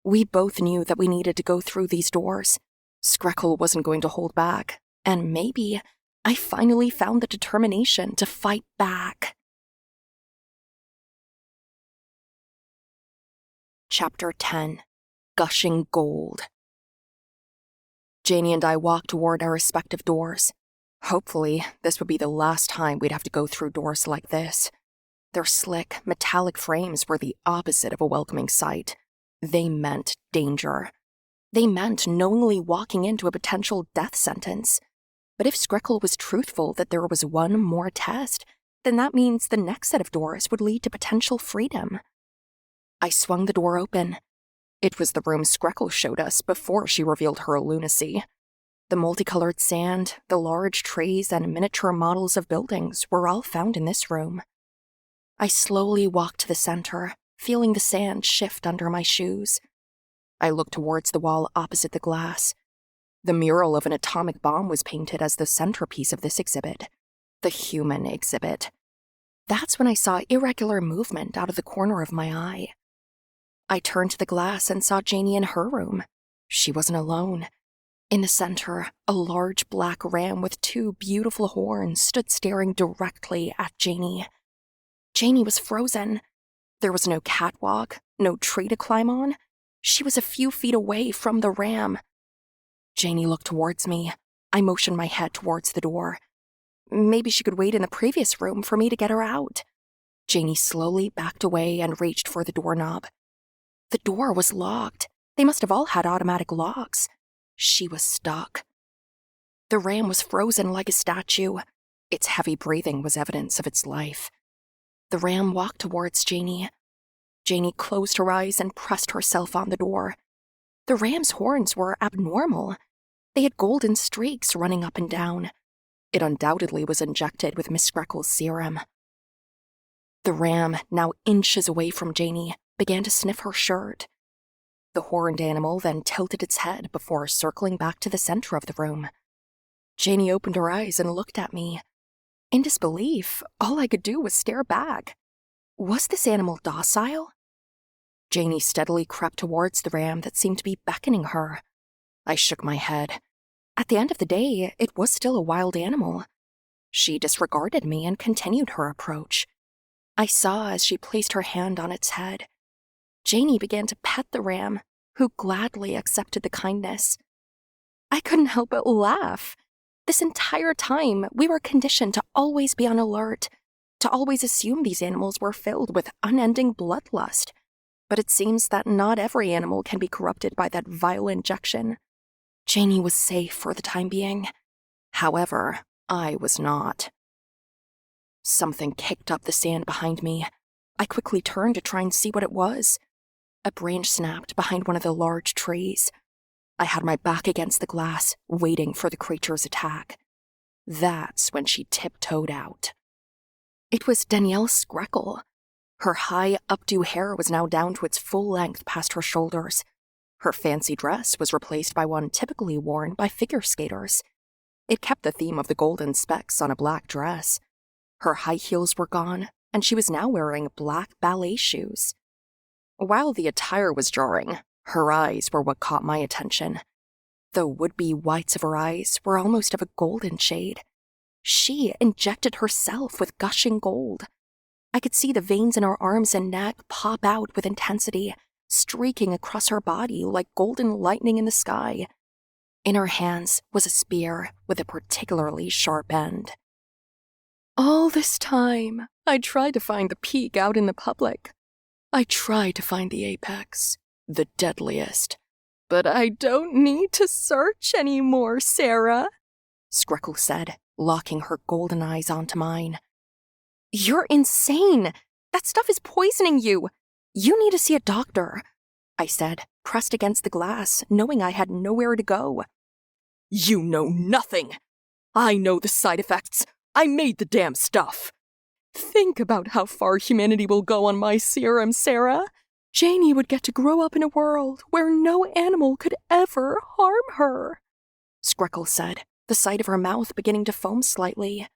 We both knew that we needed to go through these doors. Screckle wasn't going to hold back, and maybe I finally found the determination to fight back. Chapter 10. Gushing Gold. Janie and I walked toward our respective doors. Hopefully, this would be the last time we'd have to go through doors like this. Their slick, metallic frames were the opposite of a welcoming sight. They meant danger. They meant knowingly walking into a potential death sentence. But if Screckle was truthful that there was one more test, then that means the next set of doors would lead to potential freedom. I swung the door open. It was the room Screckle showed us before she revealed her lunacy. The multicolored sand, the large trees, and miniature models of buildings were all found in this room. I slowly walked to the center, feeling the sand shift under my shoes. I looked towards the wall opposite the glass. The mural of an atomic bomb was painted as the centerpiece of this exhibit, the human exhibit. That's when I saw irregular movement out of the corner of my eye. I turned to the glass and saw Janie in her room. She wasn't alone. In the center, a large black ram with two beautiful horns stood staring directly at Janie. Janie was frozen. There was no catwalk, no tree to climb on. She was a few feet away from the ram. Janie looked towards me. I motioned my head towards the door. Maybe she could wait in the previous room for me to get her out. Janie slowly backed away and reached for the doorknob. The door was locked. They must have all had automatic locks. She was stuck. The ram was frozen like a statue. Its heavy breathing was evidence of its life. The ram walked towards Janie. Janie closed her eyes and pressed herself on the door. The ram's horns were abnormal. They had golden streaks running up and down. It undoubtedly was injected with Miss Screckle's serum. The ram, now inches away from Janie, began to sniff her shirt. The horned animal then tilted its head before circling back to the center of the room. Janie opened her eyes and looked at me. In disbelief, all I could do was stare back. Was this animal docile? Janie steadily crept towards the ram that seemed to be beckoning her. I shook my head. At the end of the day, it was still a wild animal. She disregarded me and continued her approach. I saw as she placed her hand on its head. Janie began to pet the ram, who gladly accepted the kindness. I couldn't help but laugh. This entire time, we were conditioned to always be on alert, to always assume these animals were filled with unending bloodlust. But it seems that not every animal can be corrupted by that vile injection. Janie was safe for the time being. However, I was not. Something kicked up the sand behind me. I quickly turned to try and see what it was. A branch snapped behind one of the large trees. I had my back against the glass, waiting for the creature's attack. That's when she tiptoed out. It was Danielle Screckle. Her high, updo hair was now down to its full length past her shoulders. Her fancy dress was replaced by one typically worn by figure skaters. It kept the theme of the golden specks on a black dress. Her high heels were gone, and she was now wearing black ballet shoes. While the attire was jarring, her eyes were what caught my attention. The would-be whites of her eyes were almost of a golden shade. She injected herself with gushing gold. I could see the veins in her arms and neck pop out with intensity, streaking across her body like golden lightning in the sky. In her hands was a spear with a particularly sharp end. All this time, I tried to find the peak out in the public. I tried to find the apex, the deadliest. But I don't need to search anymore, Sarah, Screckle said, locking her golden eyes onto mine. You're insane! That stuff is poisoning you! You need to see a doctor, I said, pressed against the glass, knowing I had nowhere to go. You know nothing! I know the side effects. I made the damn stuff. Think about how far humanity will go on my serum, Sarah. Janie would get to grow up in a world where no animal could ever harm her, Screckle said, the side of her mouth beginning to foam slightly.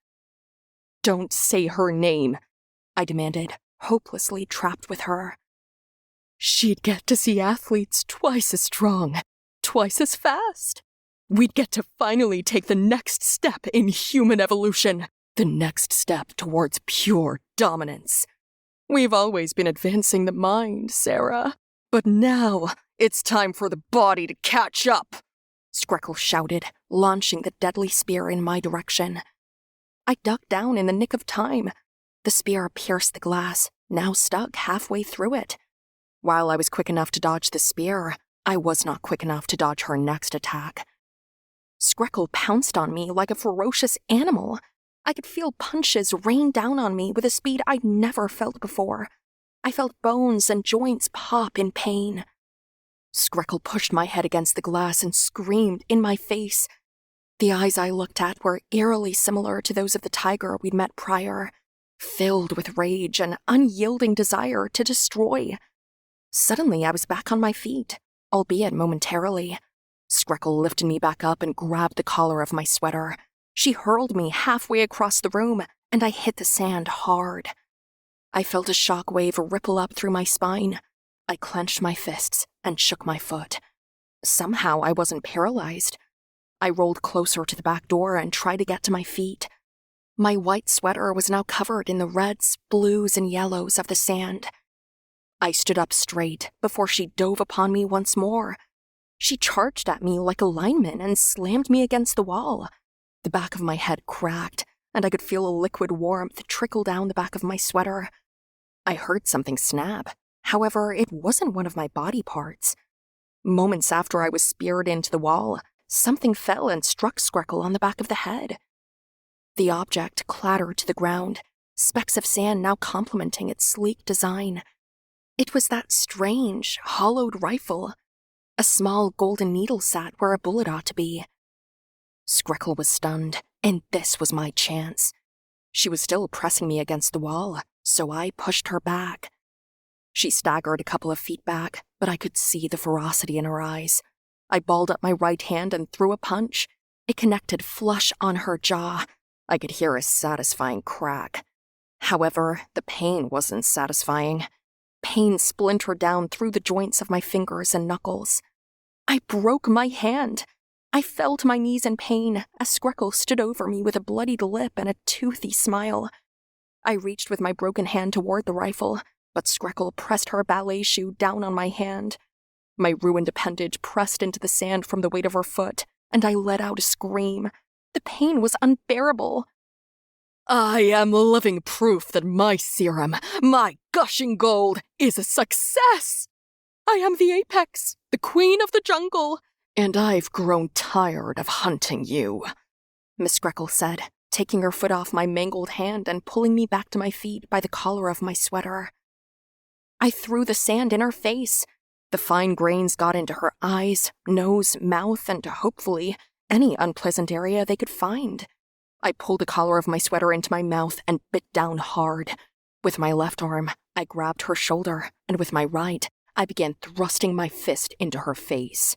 "Don't say her name," I demanded, hopelessly trapped with her. "She'd get to see athletes twice as strong, twice as fast. We'd get to finally take the next step in human evolution, the next step towards pure dominance. We've always been advancing the mind, Sarah, but now it's time for the body to catch up," Screckle shouted, launching the deadly spear in my direction. I ducked down in the nick of time. The spear pierced the glass, now stuck halfway through it. While I was quick enough to dodge the spear, I was not quick enough to dodge her next attack. Screckle pounced on me like a ferocious animal. I could feel punches rain down on me with a speed I'd never felt before. I felt bones and joints pop in pain. Screckle pushed my head against the glass and screamed in my face. The eyes I looked at were eerily similar to those of the tiger we'd met prior, filled with rage and unyielding desire to destroy. Suddenly, I was back on my feet, albeit momentarily. Screckle lifted me back up and grabbed the collar of my sweater. She hurled me halfway across the room, and I hit the sand hard. I felt a shock wave ripple up through my spine. I clenched my fists and shook my foot. Somehow I wasn't paralyzed. I rolled closer to the back door and tried to get to my feet. My white sweater was now covered in the reds, blues, and yellows of the sand. I stood up straight before she dove upon me once more. She charged at me like a lineman and slammed me against the wall. The back of my head cracked, and I could feel a liquid warmth trickle down the back of my sweater. I heard something snap. However, it wasn't one of my body parts. Moments after I was speared into the wall, something fell and struck Screckle on the back of the head. The object clattered to the ground, specks of sand now complementing its sleek design. It was that strange, hollowed rifle. A small golden needle sat where a bullet ought to be. Screckle was stunned, and this was my chance. She was still pressing me against the wall, so I pushed her back. She staggered a couple of feet back, but I could see the ferocity in her eyes. I balled up my right hand and threw a punch. It connected flush on her jaw. I could hear a satisfying crack. However, the pain wasn't satisfying. Pain splintered down through the joints of my fingers and knuckles. I broke my hand. I fell to my knees in pain as Screckle stood over me with a bloodied lip and a toothy smile. I reached with my broken hand toward the rifle, but Screckle pressed her ballet shoe down on my hand. My ruined appendage pressed into the sand from the weight of her foot, and I let out a scream. The pain was unbearable. "I am living proof that my serum, my gushing gold, is a success! I am the apex, the queen of the jungle, and I've grown tired of hunting you," Miss Screckle said, taking her foot off my mangled hand and pulling me back to my feet by the collar of my sweater. I threw the sand in her face. The fine grains got into her eyes, nose, mouth, and hopefully any unpleasant area they could find. I pulled the collar of my sweater into my mouth and bit down hard. With my left arm, I grabbed her shoulder, and with my right, I began thrusting my fist into her face.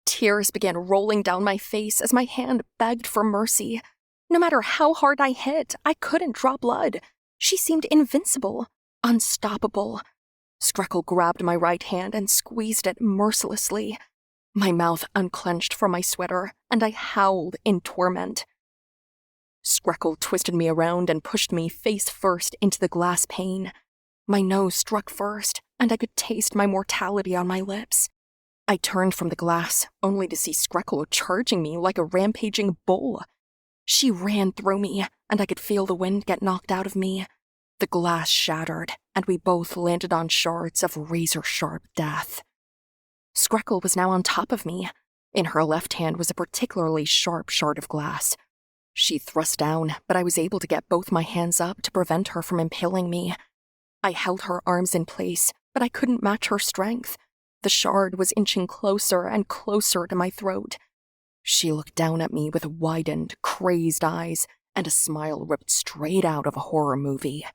Tears began rolling down my face as my hand begged for mercy. No matter how hard I hit, I couldn't draw blood. She seemed invincible, unstoppable. Screckle grabbed my right hand and squeezed it mercilessly. My mouth unclenched from my sweater, and I howled in torment. Screckle twisted me around and pushed me face first into the glass pane. My nose struck first, and I could taste my mortality on my lips. I turned from the glass, only to see Screckle charging me like a rampaging bull. She ran through me, and I could feel the wind get knocked out of me. The glass shattered, and we both landed on shards of razor-sharp death. Screckle was now on top of me. In her left hand was a particularly sharp shard of glass. She thrust down, but I was able to get both my hands up to prevent her from impaling me. I held her arms in place, but I couldn't match her strength. The shard was inching closer and closer to my throat. She looked down at me with widened, crazed eyes and a smile ripped straight out of a horror movie.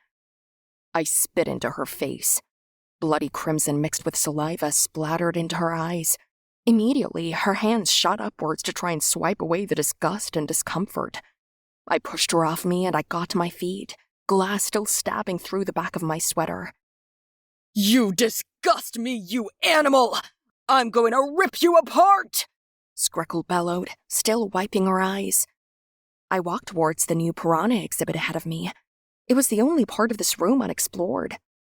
I spit into her face. Bloody crimson mixed with saliva splattered into her eyes. Immediately, her hands shot upwards to try and swipe away the disgust and discomfort. I pushed her off me and I got to my feet, glass still stabbing through the back of my sweater. You disgust me, you animal! I'm going to rip you apart! Screckle bellowed, still wiping her eyes. I walked towards the new piranha exhibit ahead of me. It was the only part of this room unexplored.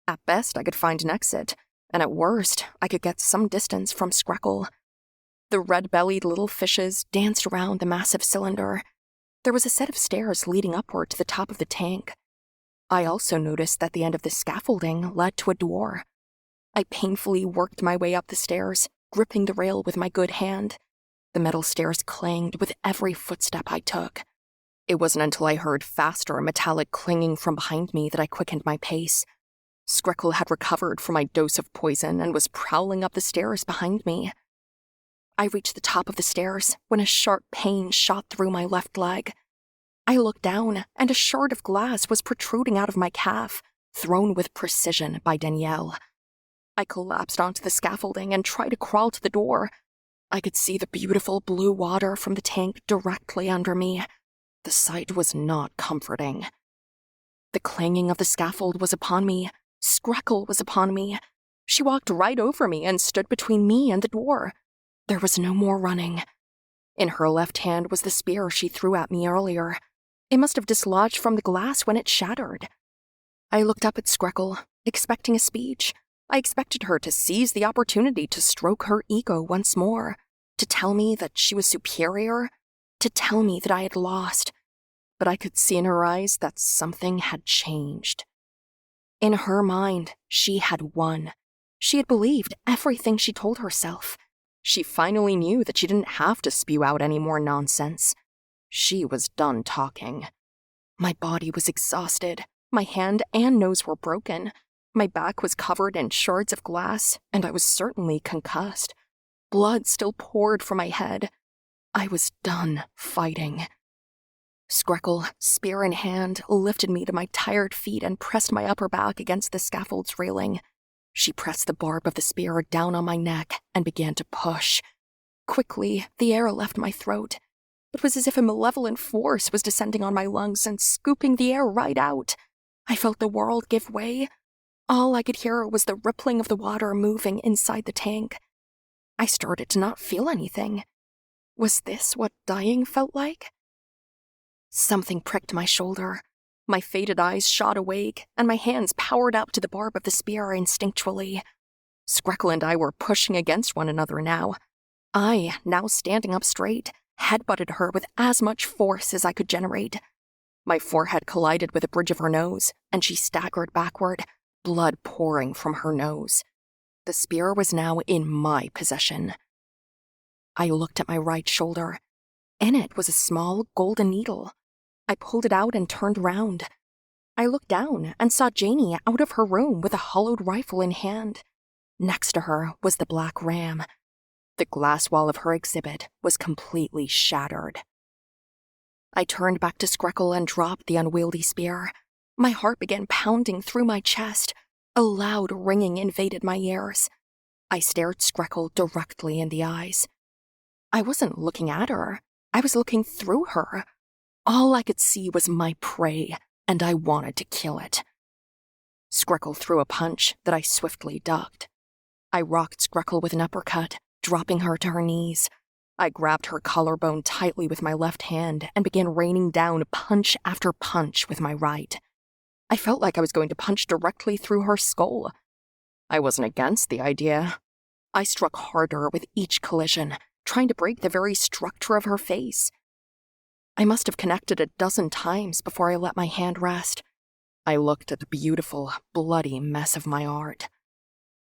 At best, I could find an exit, and at worst, I could get some distance from Screckle. The red-bellied little fishes danced around the massive cylinder. There was a set of stairs leading upward to the top of the tank. I also noticed that the end of the scaffolding led to a door. I painfully worked my way up the stairs, gripping the rail with my good hand. The metal stairs clanged with every footstep I took. It wasn't until I heard faster metallic clanging from behind me that I quickened my pace. Screckle had recovered from my dose of poison and was prowling up the stairs behind me. I reached the top of the stairs when a sharp pain shot through my left leg. I looked down, and a shard of glass was protruding out of my calf, thrown with precision by Danielle. I collapsed onto the scaffolding and tried to crawl to the door. I could see the beautiful blue water from the tank directly under me. The sight was not comforting. The clanging of the scaffold was upon me. Screckle was upon me. She walked right over me and stood between me and the door. There was no more running. In her left hand was the spear she threw at me earlier. It must have dislodged from the glass when it shattered. I looked up at Screckle, expecting a speech. I expected her to seize the opportunity to stroke her ego once more, to tell me that she was superior, to tell me that I had lost. But I could see in her eyes that something had changed. In her mind, she had won. She had believed everything she told herself. She finally knew that she didn't have to spew out any more nonsense. She was done talking. My body was exhausted. My hand and nose were broken. My back was covered in shards of glass, and I was certainly concussed. Blood still poured from my head. I was done fighting. Screckle, spear in hand, lifted me to my tired feet and pressed my upper back against the scaffold's railing. She pressed the barb of the spear down on my neck and began to push. Quickly, the air left my throat. It was as if a malevolent force was descending on my lungs and scooping the air right out. I felt the world give way. All I could hear was the rippling of the water moving inside the tank. I started to not feel anything. Was this what dying felt like? Something pricked my shoulder. My faded eyes shot awake, and my hands powered up to the barb of the spear instinctually. Screckle and I were pushing against one another now. I, now standing up straight, headbutted her with as much force as I could generate. My forehead collided with the bridge of her nose, and she staggered backward, blood pouring from her nose. The spear was now in my possession. I looked at my right shoulder. In it was a small golden needle. I pulled it out and turned round. I looked down and saw Janie out of her room with a hollowed rifle in hand. Next to her was the black ram. The glass wall of her exhibit was completely shattered. I turned back to Screckle and dropped the unwieldy spear. My heart began pounding through my chest. A loud ringing invaded my ears. I stared Screckle directly in the eyes. I wasn't looking at her. I was looking through her. All I could see was my prey, and I wanted to kill it. Screckle threw a punch that I swiftly ducked. I rocked Screckle with an uppercut, dropping her to her knees. I grabbed her collarbone tightly with my left hand and began raining down punch after punch with my right. I felt like I was going to punch directly through her skull. I wasn't against the idea. I struck harder with each collision, trying to break the very structure of her face. I must have connected a dozen times before I let my hand rest. I looked at the beautiful, bloody mess of my art.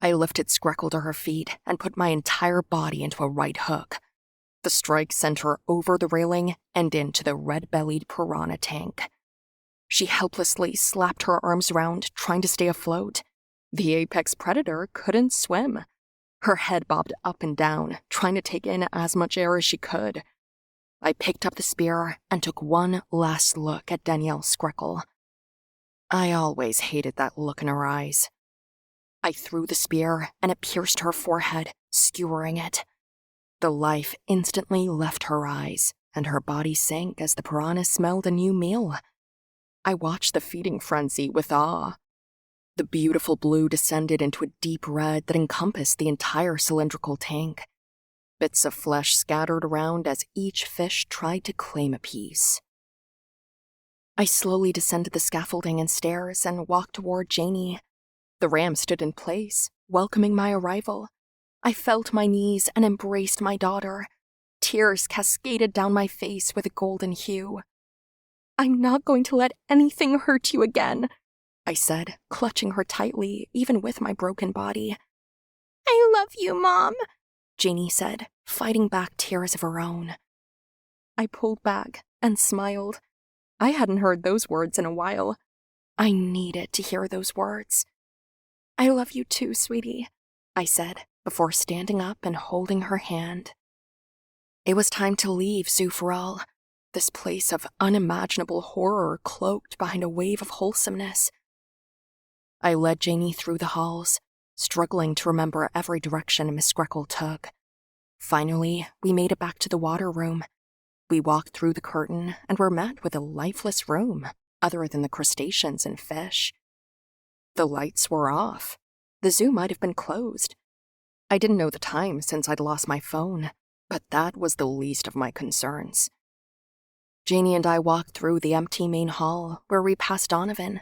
I lifted Screckle to her feet and put my entire body into a right hook. The strike sent her over the railing and into the red-bellied piranha tank. She helplessly slapped her arms around, trying to stay afloat. The apex predator couldn't swim. Her head bobbed up and down, trying to take in as much air as she could. I picked up the spear and took one last look at Danielle Screckle. I always hated that look in her eyes. I threw the spear and it pierced her forehead, skewering it. The life instantly left her eyes, and her body sank as the piranha smelled a new meal. I watched the feeding frenzy with awe. The beautiful blue descended into a deep red that encompassed the entire cylindrical tank. Bits of flesh scattered around as each fish tried to claim a piece. I slowly descended the scaffolding and stairs and walked toward Janie. The ram stood in place, welcoming my arrival. I felt my knees and embraced my daughter. Tears cascaded down my face with a golden hue. "I'm not going to let anything hurt you again," I said, clutching her tightly, even with my broken body. "I love you, Mom," Janie said, fighting back tears of her own. I pulled back and smiled. I hadn't heard those words in a while. I needed to hear those words. "I love you too, sweetie," I said, before standing up and holding her hand. It was time to leave Zoo for All, this place of unimaginable horror cloaked behind a wave of wholesomeness. I led Janie through the halls, struggling to remember every direction Miss Screckle took. Finally, we made it back to the water room. We walked through the curtain and were met with a lifeless room, other than the crustaceans and fish. The lights were off. The zoo might have been closed. I didn't know the time since I'd lost my phone, but that was the least of my concerns. Janie and I walked through the empty main hall, where we passed Donovan.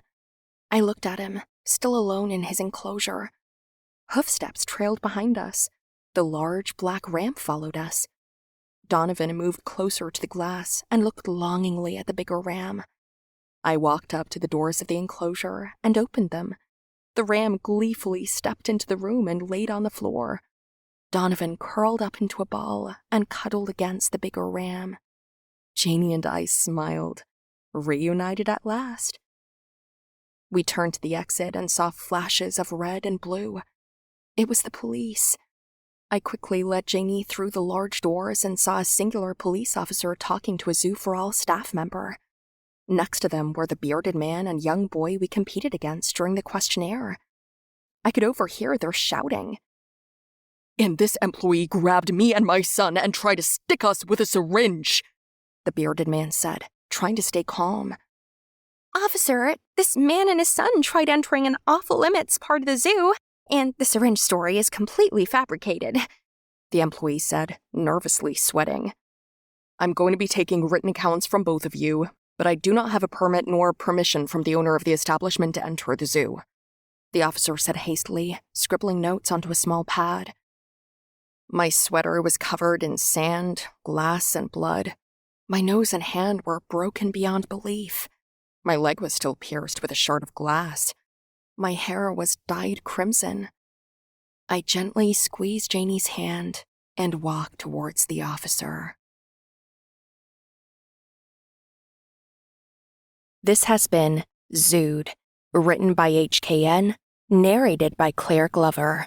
I looked at him, still alone in his enclosure. Hoofsteps trailed behind us. The large black ram followed us. Donovan moved closer to the glass and looked longingly at the bigger ram. I walked up to the doors of the enclosure and opened them. The ram gleefully stepped into the room and laid on the floor. Donovan curled up into a ball and cuddled against the bigger ram. Janie and I smiled, reunited at last. We turned to the exit and saw flashes of red and blue. It was the police. I quickly led Janie through the large doors and saw a singular police officer talking to a Zoo for All staff member. Next to them were the bearded man and young boy we competed against during the questionnaire. I could overhear their shouting. "And this employee grabbed me and my son and tried to stick us with a syringe," the bearded man said, trying to stay calm. "Officer, this man and his son tried entering an off-limits part of the zoo, and the syringe story is completely fabricated," the employee said, nervously sweating. "I'm going to be taking written accounts from both of you, but I do not have a permit nor permission from the owner of the establishment to enter the zoo," the officer said hastily, scribbling notes onto a small pad. My sweater was covered in sand, glass, and blood. My nose and hand were broken beyond belief. My leg was still pierced with a shard of glass. My hair was dyed crimson. I gently squeezed Janie's hand and walked towards the officer. This has been Zooed, written by HKN, narrated by Claire Glover.